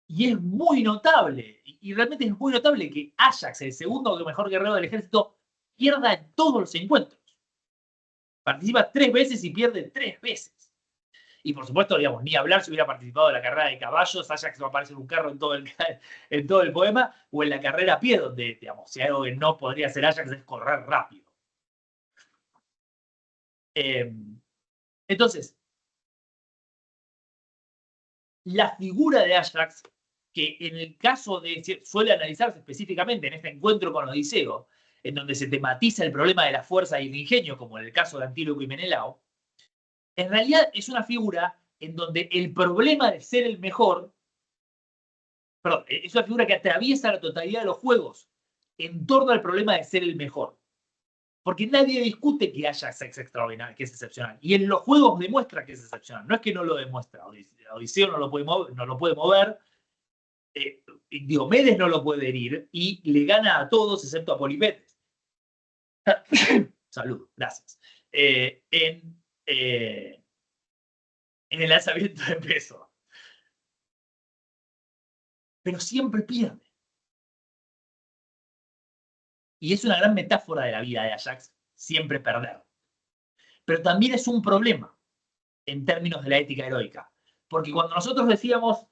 [SPEAKER 1] Y es muy notable, y realmente es muy notable que Ajax, el segundo mejor guerrero del ejército, pierda en todos los encuentros. Participa 3 veces y pierde 3 veces. Y por supuesto, digamos, ni hablar si hubiera participado en la carrera de caballos, Ajax va a aparecer en un carro en todo el poema, o en la carrera a pie, donde, digamos, si algo que no podría hacer Ajax es correr rápido. Entonces, la figura de Ajax, que en el caso de, suele analizarse específicamente en este encuentro con Odiseo, en donde se tematiza el problema de la fuerza y el ingenio, como en el caso de Antíloco y Menelao, en realidad es una figura en donde el problema de ser el mejor, perdón, es una figura que atraviesa la totalidad de los juegos en torno al problema de ser el mejor. Porque nadie discute que Ajax es extraordinario, que es excepcional. Y en los juegos demuestra que es excepcional. No es que no lo demuestra. Odiseo no lo puede mover, Diomedes no lo puede herir y le gana a todos excepto a Polipetes. Salud, gracias. En el lanzamiento de peso. Pero siempre pierde. Y es una gran metáfora de la vida de Ajax, siempre perder. Pero también es un problema en términos de la ética heroica. Porque cuando nosotros decíamos,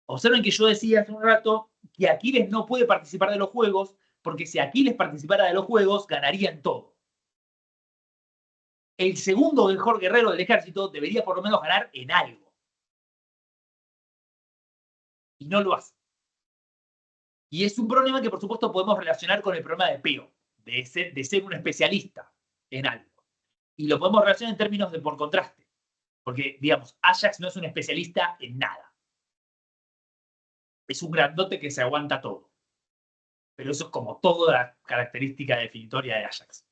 [SPEAKER 1] observen que yo decía hace un rato que Aquiles no puede participar de los juegos, porque si Aquiles participara de los juegos, ganaría en todo. El segundo mejor guerrero del ejército debería por lo menos ganar en algo. Y no lo hace. Y es un problema que por supuesto podemos relacionar con el problema de Peo, de ser un especialista en algo. Y lo podemos relacionar en términos de por contraste. Porque, digamos, Ajax no es un especialista en nada. Es un grandote que se aguanta todo. Pero eso es como toda la característica definitoria de Ajax.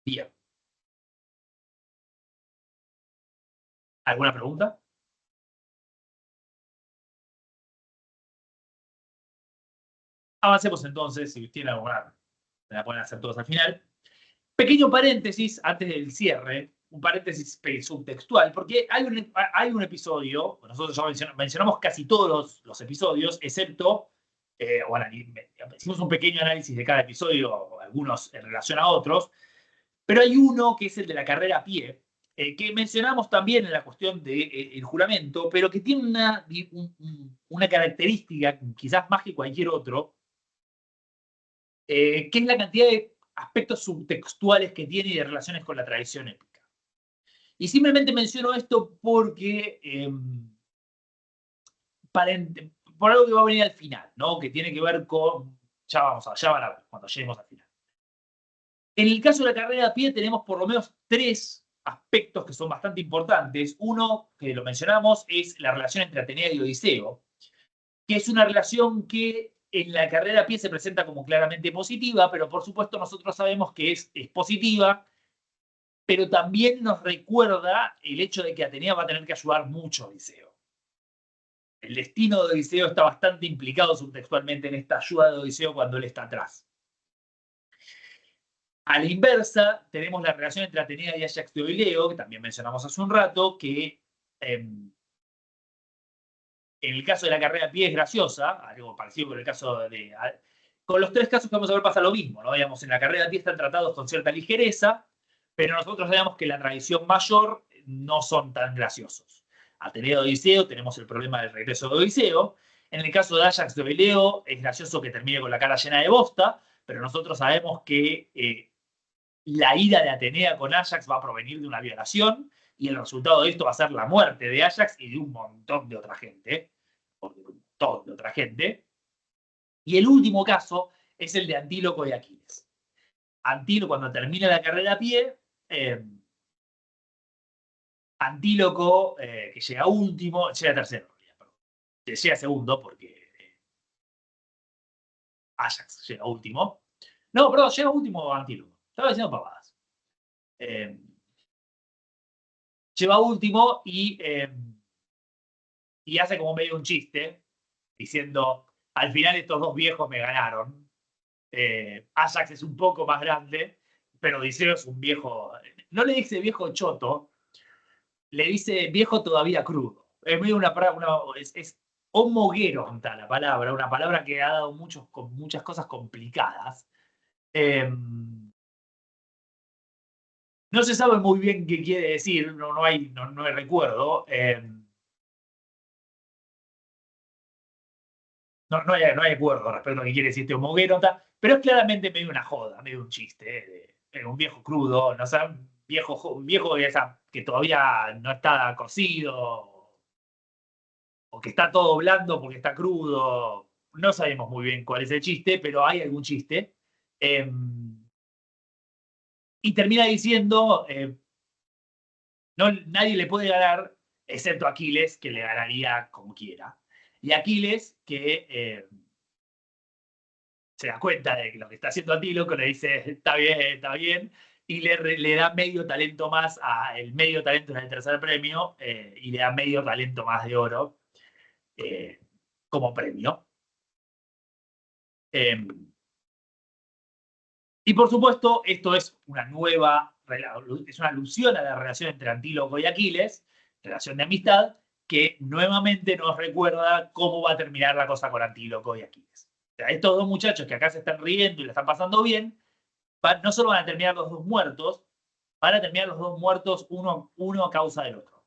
[SPEAKER 1] Bien. ¿Alguna pregunta? Avancemos entonces, si tienen alguna, me la pueden hacer todos al final. Pequeño paréntesis antes del cierre, un paréntesis subtextual, porque hay un episodio, nosotros ya mencionamos casi todos los episodios, excepto, hicimos un pequeño análisis de cada episodio, algunos en relación a otros, pero hay uno que es el de la carrera a pie, que mencionamos también en la cuestión del juramento, pero que tiene una característica, quizás más que cualquier otro, que es la cantidad de aspectos subtextuales que tiene y de relaciones con la tradición épica. Y simplemente menciono esto porque, por algo que va a venir al final, ¿no? Que tiene que ver con, ya van a ver cuando lleguemos al final. En el caso de la carrera a pie tenemos por lo menos 3 aspectos que son bastante importantes. Uno, que lo mencionamos, es la relación entre Atenea y Odiseo, que es una relación que en la carrera a pie se presenta como claramente positiva, pero por supuesto nosotros sabemos que es positiva, pero también nos recuerda el hecho de que Atenea va a tener que ayudar mucho a Odiseo. El destino de Odiseo está bastante implicado subtextualmente en esta ayuda de Odiseo cuando él está atrás. A la inversa, tenemos la relación entre Atenea y Ajax de Oileo, que también mencionamos hace un rato, que en el caso de la carrera a pie es graciosa, algo parecido con el caso de... Con los tres casos que vamos a ver pasa lo mismo, ¿no? Digamos, en la carrera a pie están tratados con cierta ligereza, pero nosotros sabemos que en la tradición mayor no son tan graciosos. Atenea de Odiseo, tenemos el problema del regreso de Odiseo. En el caso de Ajax de Oileo, es gracioso que termine con la cara llena de bosta, pero nosotros sabemos que la ira de Atenea con Ajax va a provenir de una violación, y el resultado de esto va a ser la muerte de Ajax y de un montón de otra gente. O de un montón de otra gente. Y el último caso es el de Antíloco y Aquiles. Antíloco, cuando termina la carrera a pie, Antíloco, que llega último, llega tercero, perdón. Llega segundo porque Ajax llega último. No, perdón, llega último Antíloco. Estaba diciendo pavadas. Lleva último y hace como medio un chiste, diciendo, al final estos dos viejos me ganaron. Ajax es un poco más grande, pero Odiseo es un viejo, no le dice viejo choto, le dice viejo todavía crudo. Es medio es homogueronta la palabra, una palabra que ha dado muchas cosas complicadas. No se sabe muy bien qué quiere decir, no hay recuerdo. No hay acuerdo respecto a qué quiere decir este homogueronta, pero es claramente medio una joda, medio un chiste. Un viejo crudo, no sé, un viejo que todavía no está cocido, o que está todo blando porque está crudo. No sabemos muy bien cuál es el chiste, pero hay algún chiste. Y termina diciendo, nadie le puede ganar, excepto Aquiles, que le ganaría como quiera. Y Aquiles, que se da cuenta de lo que está haciendo Antíloco, le dice, está bien, y le da medio talento más, el medio talento es el tercer premio, y le da medio talento más de oro como premio. Y por supuesto, esto es una alusión a la relación entre Antíloco y Aquiles, relación de amistad, que nuevamente nos recuerda cómo va a terminar la cosa con Antíloco y Aquiles. O sea, estos dos muchachos que acá se están riendo y le están pasando bien, no solo van a terminar los dos muertos, van a terminar los dos muertos uno a causa del otro.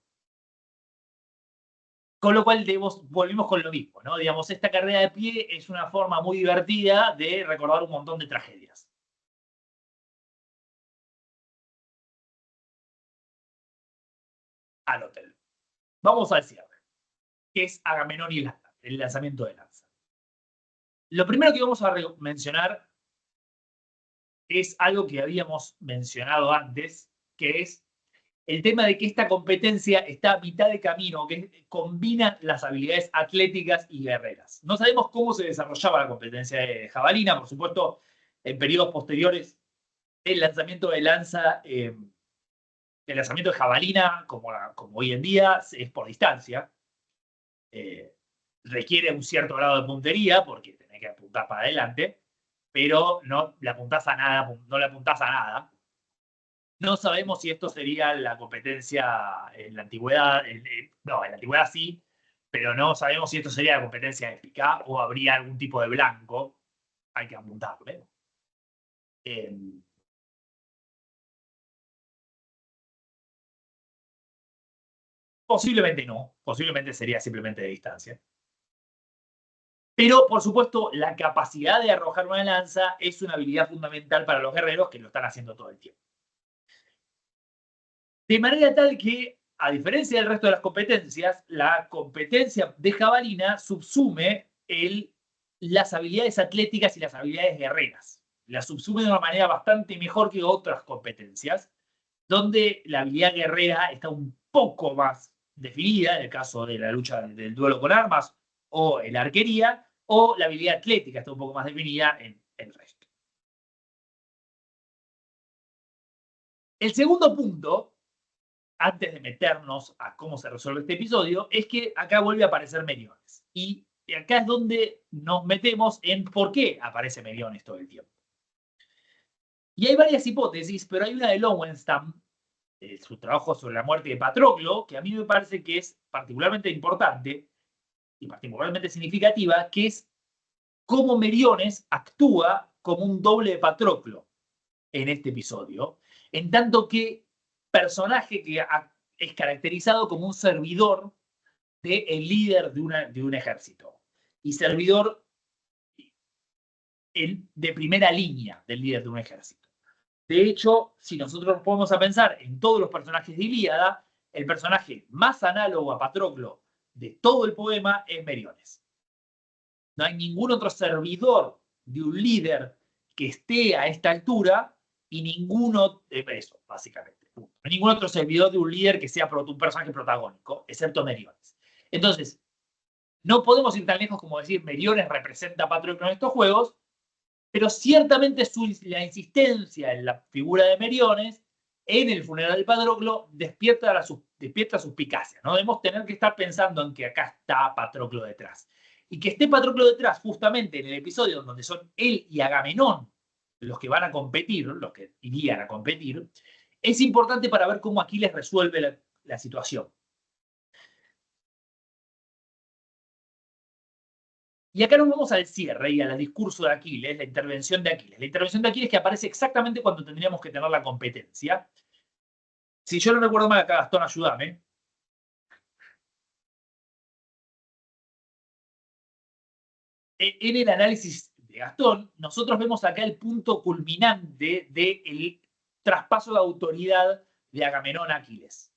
[SPEAKER 1] Con lo cual volvimos con lo mismo, ¿no? Digamos, esta carrera de pie es una forma muy divertida de recordar un montón de tragedias. Anótenlo. Vamos al cierre, que es Agamenón y el lanzamiento de lanza. Lo primero que vamos a mencionar es algo que habíamos mencionado antes, que es el tema de que esta competencia está a mitad de camino, que combina las habilidades atléticas y guerreras. No sabemos cómo se desarrollaba la competencia de jabalina, por supuesto, en periodos posteriores, el lanzamiento de lanza, el lanzamiento de jabalina, como hoy en día, es por distancia. Requiere un cierto grado de puntería, porque tenés que apuntar para adelante, pero no le apuntás a nada. No sabemos si esto sería la competencia en la antigüedad. No, en la antigüedad sí, pero no sabemos si esto sería la competencia épica o habría algún tipo de blanco. Hay que apuntarle. Posiblemente no. Posiblemente sería simplemente de distancia. Pero, por supuesto, la capacidad de arrojar una lanza es una habilidad fundamental para los guerreros que lo están haciendo todo el tiempo. De manera tal que, a diferencia del resto de las competencias, la competencia de jabalina subsume las habilidades atléticas y las habilidades guerreras. Las subsume de una manera bastante mejor que otras competencias, donde la habilidad guerrera está un poco más definida, en el caso de la lucha del duelo con armas o en la arquería, o la habilidad atlética está un poco más definida en el resto. El segundo punto, antes de meternos a cómo se resuelve este episodio, es que acá vuelve a aparecer Meriones. Y acá es donde nos metemos en por qué aparece Meriones todo el tiempo. Y hay varias hipótesis, pero hay una de Lowenthal, su trabajo sobre la muerte de Patroclo, que a mí me parece que es particularmente importante y particularmente significativa, que es cómo Meriones actúa como un doble de Patroclo en este episodio, en tanto que personaje que es caracterizado como un servidor del líder de un ejército y servidor de primera línea del líder de un ejército. De hecho, si nosotros nos ponemos a pensar en todos los personajes de Ilíada, el personaje más análogo a Patroclo de todo el poema es Meriones. No hay ningún otro servidor de un líder que esté a esta altura y ninguno, eso, básicamente. No hay ningún otro servidor de un líder que sea un personaje protagónico, excepto Meriones. Entonces, no podemos ir tan lejos como decir Meriones representa a Patroclo en estos juegos, pero ciertamente la insistencia en la figura de Meriones en el funeral de Patroclo despierta suspicacia. No debemos tener que estar pensando en que acá está Patroclo detrás. Y que esté Patroclo detrás justamente en el episodio donde son él y Agamenón los que van a competir, los que irían a competir, es importante para ver cómo Aquiles resuelve la situación. Y acá nos vamos al cierre y al discurso de Aquiles, la intervención de Aquiles. La intervención de Aquiles que aparece exactamente cuando tendríamos que tener la competencia. Si yo no recuerdo mal acá, Gastón, ayúdame. En el análisis de Gastón, nosotros vemos acá el punto culminante del traspaso de autoridad de Agamenón a Aquiles.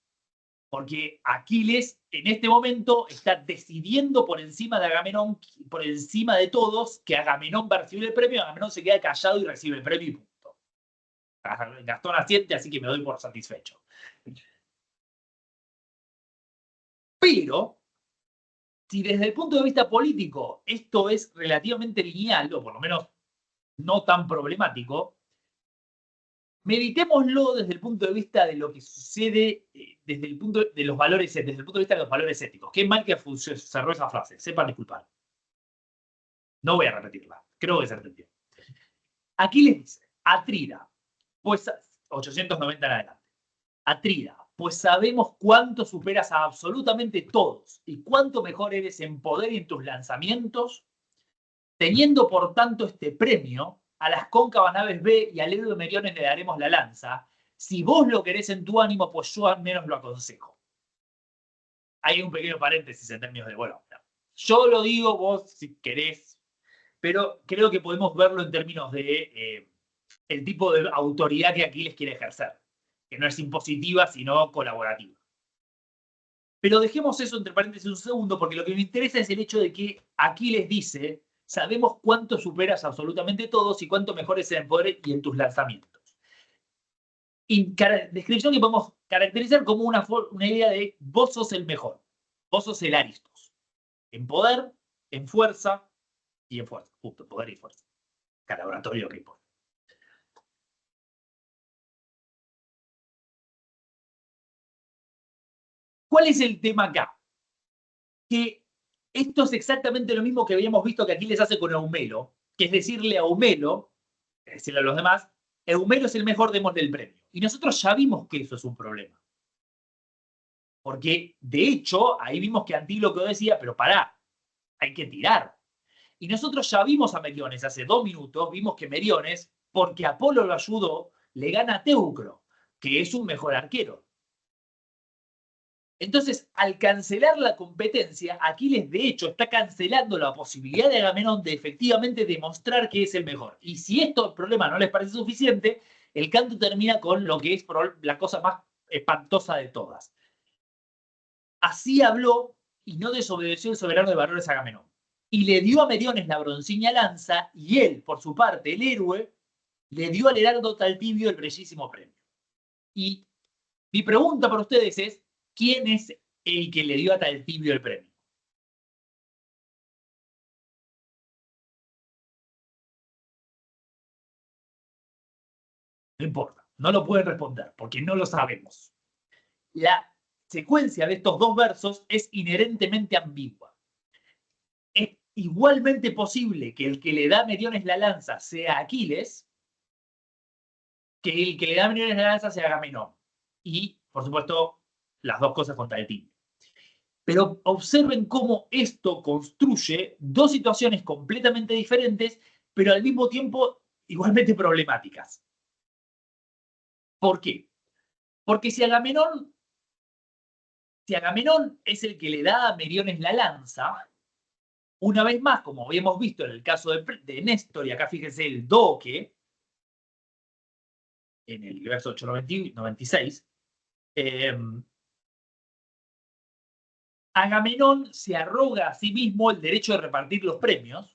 [SPEAKER 1] Porque Aquiles en este momento está decidiendo por encima de Agamenón, por encima de todos, que Agamenón va a recibir el premio, Agamenón se queda callado y recibe el premio y punto. Gastón asiente, así que me doy por satisfecho. Pero, si desde el punto de vista político esto es relativamente lineal, o por lo menos no tan problemático, meditémoslo desde el punto de vista de lo que sucede desde el punto de los valores, desde el punto de vista de los valores éticos. Qué mal que cerró esa frase, sepan disculpar. No voy a repetirla, creo que se entendió. Aquí les dice, Atrida, pues 890 en adelante. Atrida, pues sabemos cuánto superas a absolutamente todos y cuánto mejor eres en poder y en tus lanzamientos, teniendo por tanto este premio, a las cóncavas naves B y al héroe de Meriones le daremos la lanza. Si vos lo querés en tu ánimo, pues yo al menos lo aconsejo. Hay un pequeño paréntesis en términos de, bueno, yo lo digo, vos si querés, pero creo que podemos verlo en términos de el tipo de autoridad que Aquiles quiere ejercer, que no es impositiva, sino colaborativa. Pero dejemos eso entre paréntesis un segundo, porque lo que me interesa es el hecho de que Aquiles dice, sabemos cuánto superas absolutamente todos y cuánto mejor es en poder y en tus lanzamientos. Y descripción que podemos caracterizar como una idea de vos sos el mejor, vos sos el Aristos, en poder, en fuerza y en fuerza, justo, poder y fuerza. Colaboratorio que importa. ¿Cuál es el tema acá? Que esto es exactamente lo mismo que habíamos visto que Aquiles hace con Eumelo, que es decirle a Eumelo, es decirle a los demás, Eumelo es el mejor, démosle el premio. Y nosotros ya vimos que eso es un problema. Porque, de hecho, ahí vimos que Antíloco decía, pero pará, hay que tirar. Y nosotros ya vimos a Meriones hace 2 minutos, vimos que Meriones, porque Apolo lo ayudó, le gana a Teucro, que es un mejor arquero. Entonces, al cancelar la competencia, Aquiles de hecho está cancelando la posibilidad de Agamenón de efectivamente demostrar que es el mejor. Y si esto el problema no les parece suficiente, el canto termina con lo que es la cosa más espantosa de todas. Así habló y no desobedeció el soberano de valores Agamenón. Y le dio a Meriones la broncínea lanza, y él, por su parte, el héroe, le dio al heraldo Taltibio el bellísimo premio. Y mi pregunta para ustedes es, ¿quién es el que le dio a Taltibio el premio? No importa, no lo pueden responder porque no lo sabemos. La secuencia de estos dos versos es inherentemente ambigua. Es igualmente posible que el que le da a Meriones la lanza sea Aquiles, que el que le da a Meriones la lanza sea Agamenón. Y, por supuesto, las dos cosas contra el Tigre. Pero observen cómo esto construye dos situaciones completamente diferentes, pero al mismo tiempo igualmente problemáticas. ¿Por qué? Porque si Agamenón es el que le da a Meriones la lanza, una vez más, como habíamos visto en el caso de Néstor, y acá fíjense el doque, en el verso 896, Agamenón se arroga a sí mismo el derecho de repartir los premios,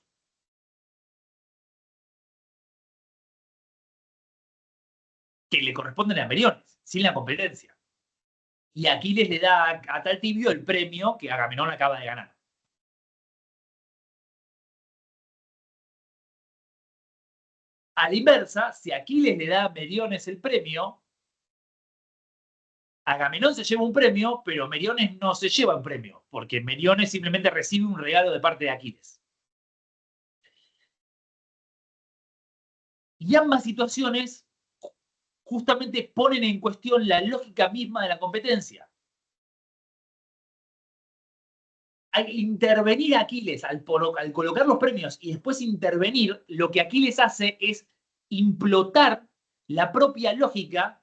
[SPEAKER 1] que le corresponden a Meriones, sin la competencia. Y Aquiles le da a Taltibio el premio que Agamenón acaba de ganar. A la inversa, si Aquiles le da a Meriones el premio, Agamenón se lleva un premio, pero Meriones no se lleva un premio, porque Meriones simplemente recibe un regalo de parte de Aquiles. Y ambas situaciones justamente ponen en cuestión la lógica misma de la competencia. Al intervenir a Aquiles, al colocar los premios y después intervenir, lo que Aquiles hace es implotar la propia lógica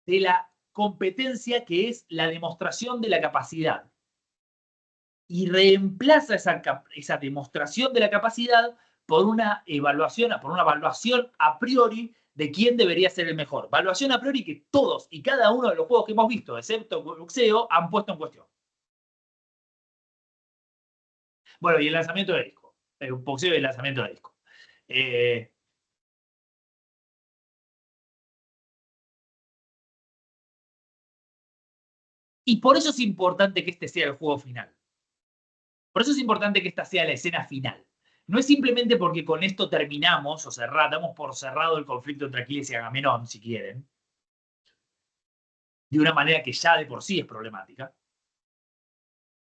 [SPEAKER 1] de la competencia, que es la demostración de la capacidad. Y reemplaza esa demostración de la capacidad por una evaluación a priori de quién debería ser el mejor. Evaluación a priori que todos y cada uno de los juegos que hemos visto, excepto boxeo, han puesto en cuestión. Bueno, y el lanzamiento de disco. Boxeo y el lanzamiento de disco. Y por eso es importante que este sea el juego final. Por eso es importante que esta sea la escena final. No es simplemente porque con esto terminamos o damos por cerrado el conflicto entre Aquiles y Agamenón, si quieren, de una manera que ya de por sí es problemática,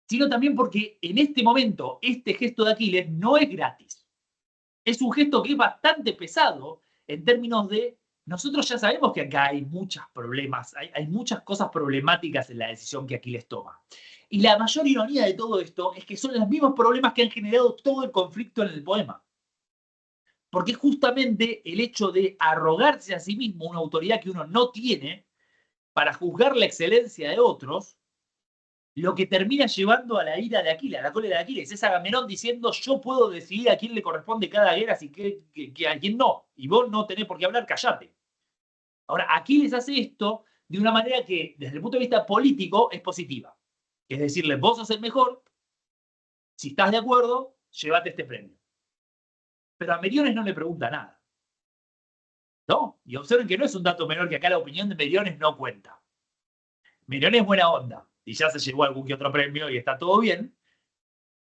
[SPEAKER 1] sino también porque en este momento este gesto de Aquiles no es gratis. Es un gesto que es bastante pesado en términos de, nosotros ya sabemos que acá hay muchos problemas, hay muchas cosas problemáticas en la decisión que Aquiles toma. Y la mayor ironía de todo esto es que son los mismos problemas que han generado todo el conflicto en el poema. Porque justamente el hecho de arrogarse a sí mismo una autoridad que uno no tiene para juzgar la excelencia de otros, lo que termina llevando a la ira de Aquiles, a la cólera de Aquiles, es Agamenón diciendo: yo puedo decidir a quién le corresponde cada guerra, así que a quién no, y vos no tenés por qué hablar, callate. Ahora, Aquiles hace esto de una manera que, desde el punto de vista político, es positiva. Es decirle: vos sos el mejor, si estás de acuerdo, llévate este premio. Pero a Meriones no le pregunta nada, ¿no? Y observen que no es un dato menor que acá la opinión de Meriones no cuenta. Meriones es buena onda, y ya se llevó algún que otro premio y está todo bien,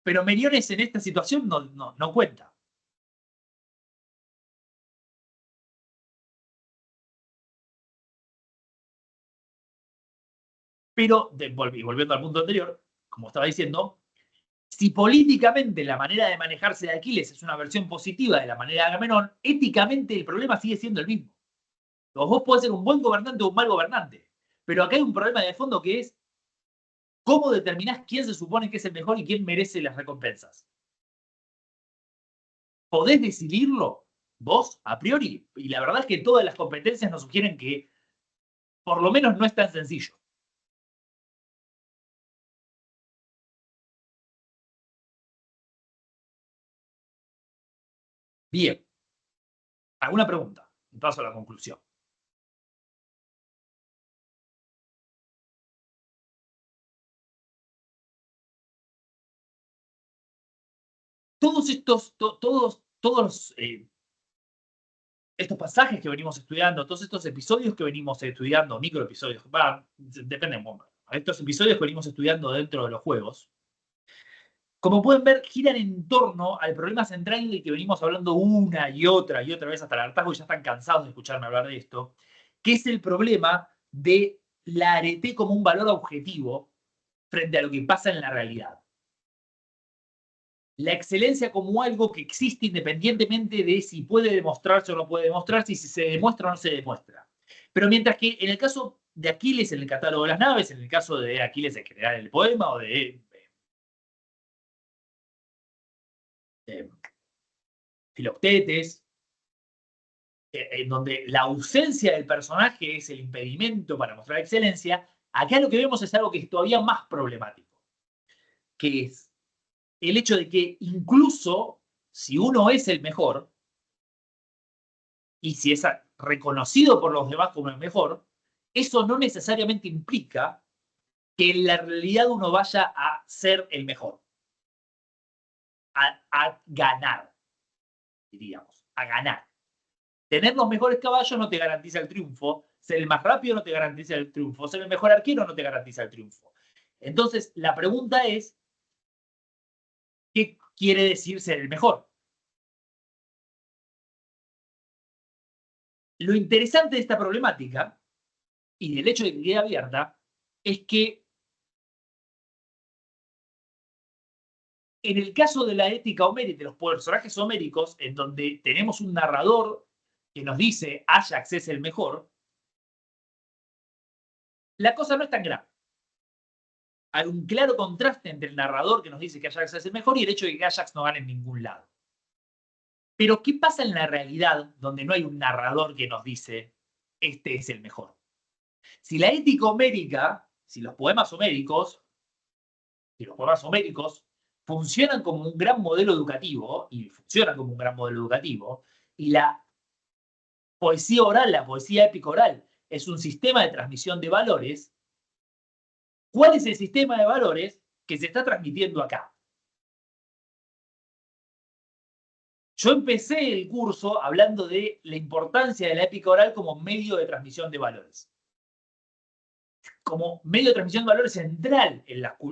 [SPEAKER 1] pero Meriones en esta situación no cuenta. Pero, volviendo al punto anterior, como estaba diciendo, si políticamente la manera de manejarse de Aquiles es una versión positiva de la manera de Agamenón, éticamente el problema sigue siendo el mismo. Vos podés ser un buen gobernante o un mal gobernante, pero acá hay un problema de fondo que es: ¿cómo determinás quién se supone que es el mejor y quién merece las recompensas? ¿Podés decidirlo vos a priori? Y la verdad es que todas las competencias nos sugieren que por lo menos no es tan sencillo. Bien. ¿Alguna pregunta? Y paso a la conclusión. Todos estos pasajes que venimos estudiando, todos estos episodios que venimos estudiando, microepisodios, depende un poco, estos episodios que venimos estudiando dentro de los juegos, como pueden ver, giran en torno al problema central del que venimos hablando una y otra vez hasta el hartazgo, y ya están cansados de escucharme hablar de esto, que es el problema de la arete como un valor objetivo frente a lo que pasa en la realidad. La excelencia como algo que existe independientemente de si puede demostrarse o no puede demostrarse, y si se demuestra o no se demuestra. Pero mientras que en el caso de Aquiles en el catálogo de las naves, en el caso de Aquiles en general en el poema, o de Filoctetes, en donde la ausencia del personaje es el impedimento para mostrar excelencia, acá lo que vemos es algo que es todavía más problemático, que es el hecho de que incluso si uno es el mejor, y si es reconocido por los demás como el mejor, eso no necesariamente implica que en la realidad uno vaya a ser el mejor, a ganar, diríamos, a ganar. Tener los mejores caballos no te garantiza el triunfo, ser el más rápido no te garantiza el triunfo, ser el mejor arquero no te garantiza el triunfo. Entonces, la pregunta es, ¿qué quiere decir ser el mejor? Lo interesante de esta problemática, y del hecho de que quede abierta, es que en el caso de la ética homérica, de los personajes homéricos, en donde tenemos un narrador que nos dice Ajax es el mejor, la cosa no es tan grave. Hay un claro contraste entre el narrador que nos dice que Ajax es el mejor y el hecho de que Ajax no gane en ningún lado. Pero, ¿qué pasa en la realidad donde no hay un narrador que nos dice este es el mejor? Si la ética homérica, si los poemas homéricos funcionan como un gran modelo educativo, y funcionan como un gran modelo educativo, y la poesía oral, la poesía épica oral, es un sistema de transmisión de valores, ¿cuál es el sistema de valores que se está transmitiendo acá? Yo empecé el curso hablando de la importancia de la épica oral como medio de transmisión de valores. Como medio de transmisión de valores central,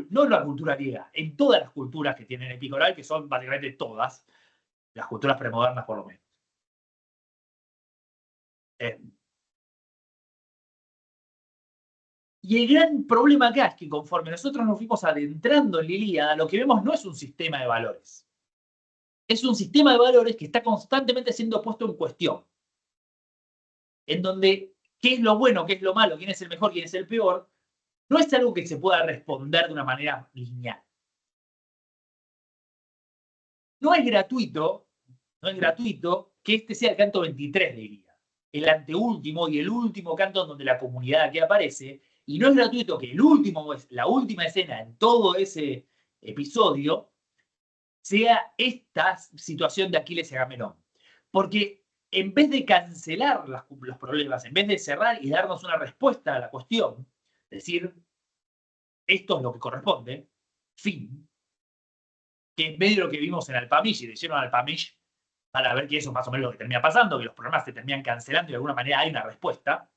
[SPEAKER 1] no en la cultura griega, en todas las culturas que tienen épica oral, que son básicamente todas, las culturas premodernas por lo menos. Y el gran problema acá es que conforme nosotros nos fuimos adentrando en la Ilíada, lo que vemos no es un sistema de valores. Es un sistema de valores que está constantemente siendo puesto en cuestión. En donde qué es lo bueno, qué es lo malo, quién es el mejor, quién es el peor, no es algo que se pueda responder de una manera lineal. No es gratuito que este sea el canto 23 de Ilíada, el anteúltimo y el último canto donde la comunidad aquí aparece, y no es gratuito que la última escena en todo ese episodio sea esta situación de Aquiles y Agamenón. Porque en vez de cancelar los problemas, en vez de cerrar y darnos una respuesta a la cuestión, decir, esto es lo que corresponde, fin, que en vez de lo que vimos en Alpamish, y le hicieron Alpamish para ver que eso es más o menos lo que termina pasando, que los problemas se terminan cancelando y de alguna manera hay una respuesta.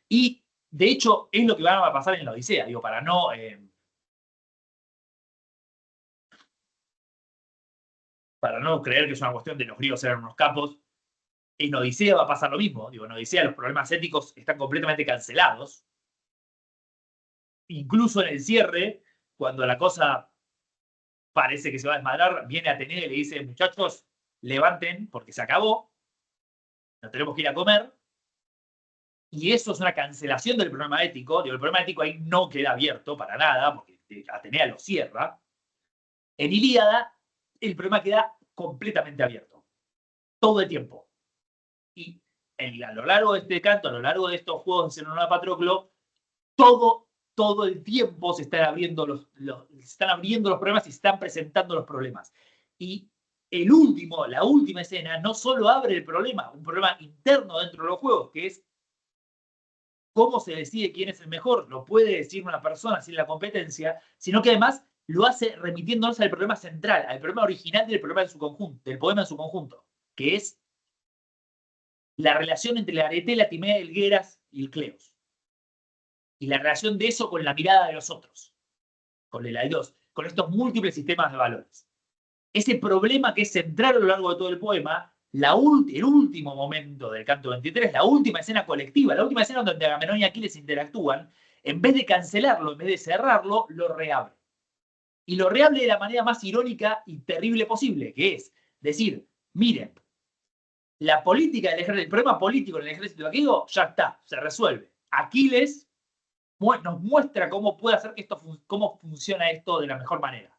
[SPEAKER 1] Y de hecho es lo que va a pasar en la Odisea, digo, para no creer que es una cuestión de los griegos eran unos capos. En Odisea va a pasar lo mismo. Digo, en Odisea los problemas éticos están completamente cancelados. Incluso en el cierre, cuando la cosa parece que se va a desmadrar, viene Atenea y le dice, muchachos, levanten porque se acabó, nos tenemos que ir a comer. Y eso es una cancelación del problema ético. Digo, el problema ético ahí no queda abierto para nada, porque Atenea lo cierra. En Ilíada, el problema queda completamente abierto. Todo el tiempo. Y a lo largo de este canto, a lo largo de estos juegos de Zenón a Patroclo, todo el tiempo se están abriendo los problemas y se están presentando los problemas. Y la última escena, no solo abre el problema, un problema interno dentro de los juegos, que es cómo se decide quién es el mejor, lo puede decir una persona sin la competencia, sino que además lo hace remitiéndonos al problema central, al problema original del poema en su conjunto, que es la relación entre la arete, la Timea, el Geras y el Cleos. Y la relación de eso con la mirada de los otros, con el Aidos, con estos múltiples sistemas de valores. ese problema que es central a lo largo de todo el poema, el último momento del canto 23, la última escena colectiva, la última escena donde Agamenón y Aquiles interactúan, en vez de cancelarlo, en vez de cerrarlo, lo reabre. Y lo reabre de la manera más irónica y terrible posible, que es decir, miren, la política del ejército, el problema político del ejército griego ya está, se resuelve. Aquiles nos muestra cómo puede hacer que cómo funciona esto de la mejor manera.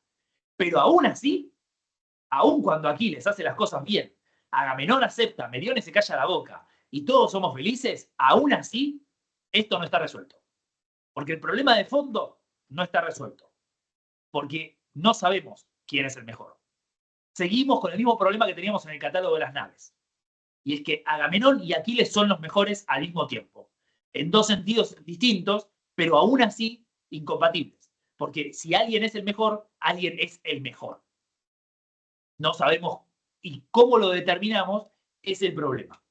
[SPEAKER 1] Pero aún así, aún cuando Aquiles hace las cosas bien, Agamenón acepta, Meriones se calla la boca y todos somos felices, aún así, esto no está resuelto. Porque el problema de fondo no está resuelto. Porque no sabemos quién es el mejor. Seguimos con el mismo problema que teníamos en el catálogo de las naves. Y es que Agamenón y Aquiles son los mejores al mismo tiempo. En dos sentidos distintos, pero aún así incompatibles. Porque si alguien es el mejor, alguien es el mejor. No sabemos y cómo lo determinamos es el problema.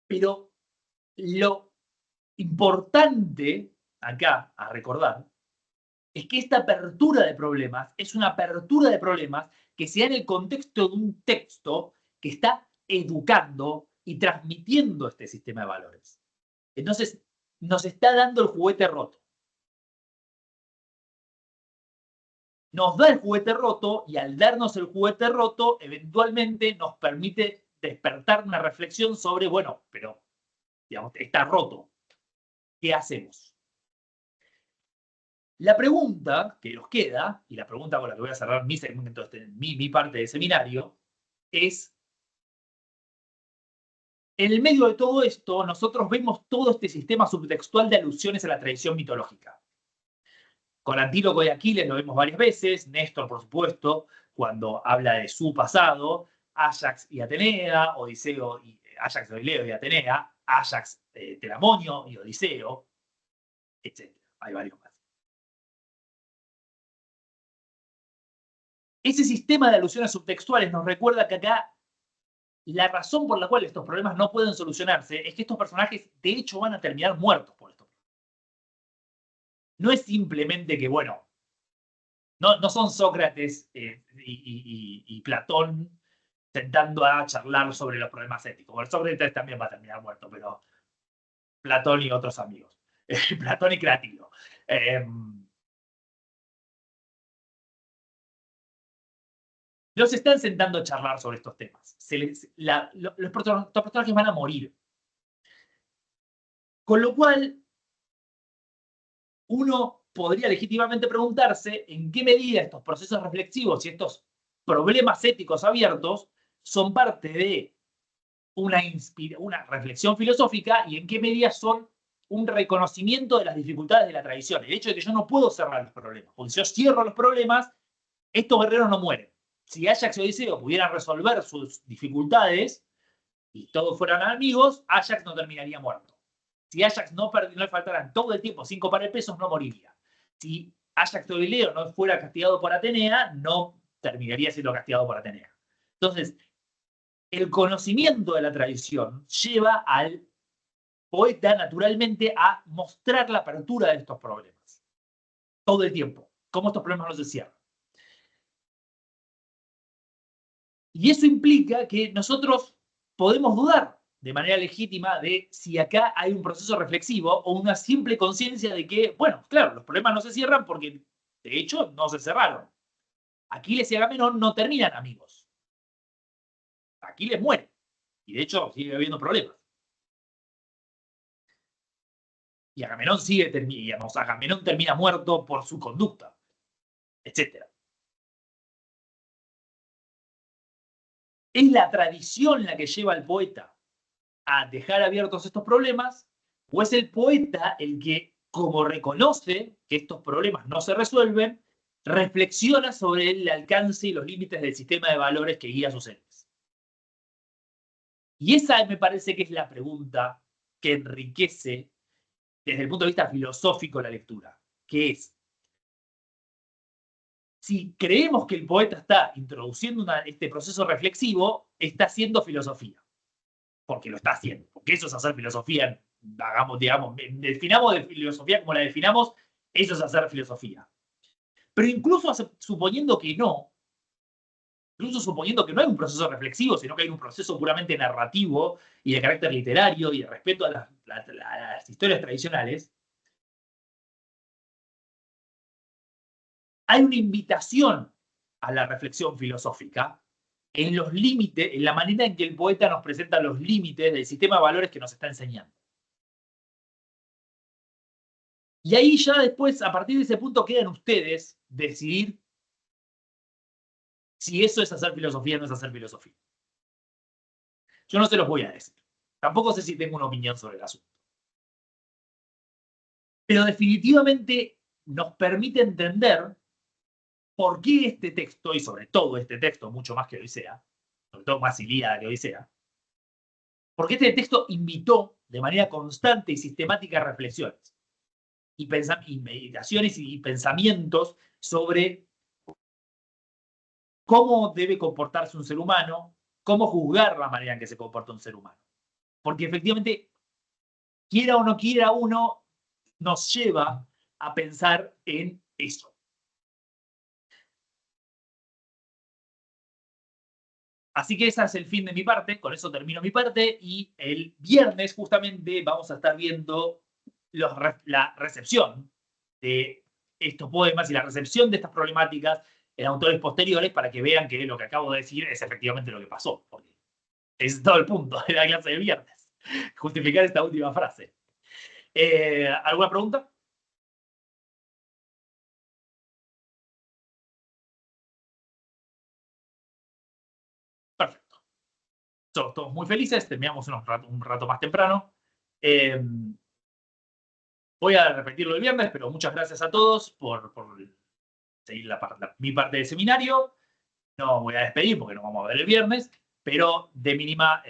[SPEAKER 1] Pero lo importante acá a recordar es que esta apertura de problemas es una apertura de problemas que se da en el contexto de un texto que está educando y transmitiendo este sistema de valores. Entonces, nos está dando el juguete roto. Nos da el juguete roto y al darnos el juguete roto, eventualmente nos permite despertar una reflexión sobre, bueno, pero, digamos, está roto. ¿Qué hacemos? La pregunta que nos queda, y la pregunta con la que voy a cerrar mi segmento, mi parte del seminario, es, en el medio de todo esto, nosotros vemos todo este sistema subtextual de alusiones a la tradición mitológica. Con Antíloco y Aquiles lo vemos varias veces, Néstor, por supuesto, cuando habla de su pasado, Ajax y Atenea, Odiseo y Ajax, Oileo y Atenea, Ajax, Telamonio y Odiseo, etc. Hay varios más. Ese sistema de alusiones subtextuales nos recuerda que acá la razón por la cual estos problemas no pueden solucionarse es que estos personajes de hecho van a terminar muertos por esto. No es simplemente que, bueno, no son Sócrates y Platón sentando a charlar sobre los problemas éticos. Bueno, Sócrates también va a terminar muerto, pero Platón y otros amigos. Platón y Cratilo. Los están sentando a charlar sobre estos temas. Los personajes van a morir. Con lo cual, uno podría legítimamente preguntarse en qué medida estos procesos reflexivos y estos problemas éticos abiertos son parte de una reflexión filosófica y en qué medida son un reconocimiento de las dificultades de la tradición. El hecho de que yo no puedo cerrar los problemas, porque si yo cierro los problemas, estos guerreros no mueren. Si Ajax y Odiseo pudieran resolver sus dificultades y todos fueran amigos, Ajax no terminaría muerto. Si Ajax no le faltaran todo el tiempo 5 pares de pesos, no moriría. Si Ajax o Oileo no fuera castigado por Atenea, no terminaría siendo castigado por Atenea. Entonces, el conocimiento de la tradición lleva al poeta naturalmente a mostrar la apertura de estos problemas. Todo el tiempo. Cómo estos problemas no se cierran. Y eso implica que nosotros podemos dudar de manera legítima de si acá hay un proceso reflexivo o una simple conciencia de que, bueno, claro, los problemas no se cierran porque de hecho no se cerraron. Aquiles y Agamenón no terminan amigos. Aquiles muere. Y de hecho sigue habiendo problemas. Y Agamenón Agamenón termina muerto por su conducta, etc. ¿Es la tradición la que lleva al poeta a dejar abiertos estos problemas? ¿O es el poeta el que, como reconoce que estos problemas no se resuelven, reflexiona sobre el alcance y los límites del sistema de valores que guía a sus héroes? Y esa me parece que es la pregunta que enriquece desde el punto de vista filosófico la lectura, que es, si creemos que el poeta está introduciendo este proceso reflexivo, está haciendo filosofía. Porque lo está haciendo. Porque eso es hacer filosofía. Definamos de filosofía como la definamos, eso es hacer filosofía. Pero incluso suponiendo que no, incluso suponiendo que no hay un proceso reflexivo, sino que hay un proceso puramente narrativo y de carácter literario y de respeto a las historias tradicionales, hay una invitación a la reflexión filosófica en los límites, en la manera en que el poeta nos presenta los límites del sistema de valores que nos está enseñando. Y ahí ya después, a partir de ese punto, quedan ustedes decidir si eso es hacer filosofía o no es hacer filosofía. Yo no se los voy a decir. Tampoco sé si tengo una opinión sobre el asunto. Pero definitivamente nos permite entender por qué este texto, y sobre todo este texto, mucho más que Odisea, sobre todo más Ilíada que Odisea, porque este texto invitó de manera constante y sistemática reflexiones y meditaciones y pensamientos sobre cómo debe comportarse un ser humano, cómo juzgar la manera en que se comporta un ser humano. Porque efectivamente, quiera o no quiera uno, nos lleva a pensar en eso. Así que ese es el fin de mi parte, con eso termino mi parte, y el viernes justamente vamos a estar viendo la recepción de estos poemas y la recepción de estas problemáticas en autores posteriores para que vean que lo que acabo de decir es efectivamente lo que pasó. Porque es todo el punto de la clase del viernes, justificar esta última frase. ¿Alguna pregunta? Perfecto. Somos todos muy felices, terminamos un rato más temprano. Voy a repetirlo el viernes, pero muchas gracias a todos por seguir mi parte del seminario. No voy a despedir porque nos vamos a ver el viernes, pero de mínima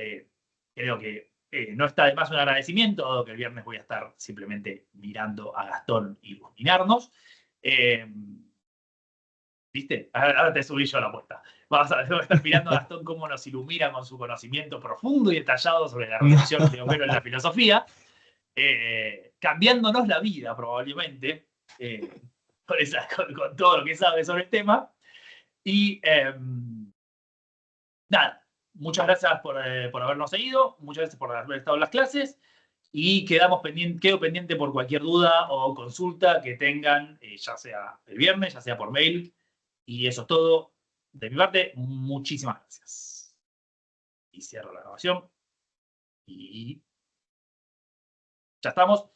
[SPEAKER 1] creo que no está de más un agradecimiento, dado que el viernes voy a estar simplemente mirando a Gastón iluminarnos. ¿Viste? Ahora te subí yo a la apuesta. Vamos a estar mirando a Gastón cómo nos ilumina con su conocimiento profundo y detallado sobre la recepción de Homero en la filosofía, cambiándonos la vida probablemente, con todo lo que sabe sobre el tema. Y nada, muchas gracias por habernos seguido, muchas gracias por haber estado en las clases y quedo pendiente por cualquier duda o consulta que tengan, ya sea el viernes, ya sea por mail. Y eso es todo de mi parte. Muchísimas gracias. Y cierro la grabación. Y ya estamos.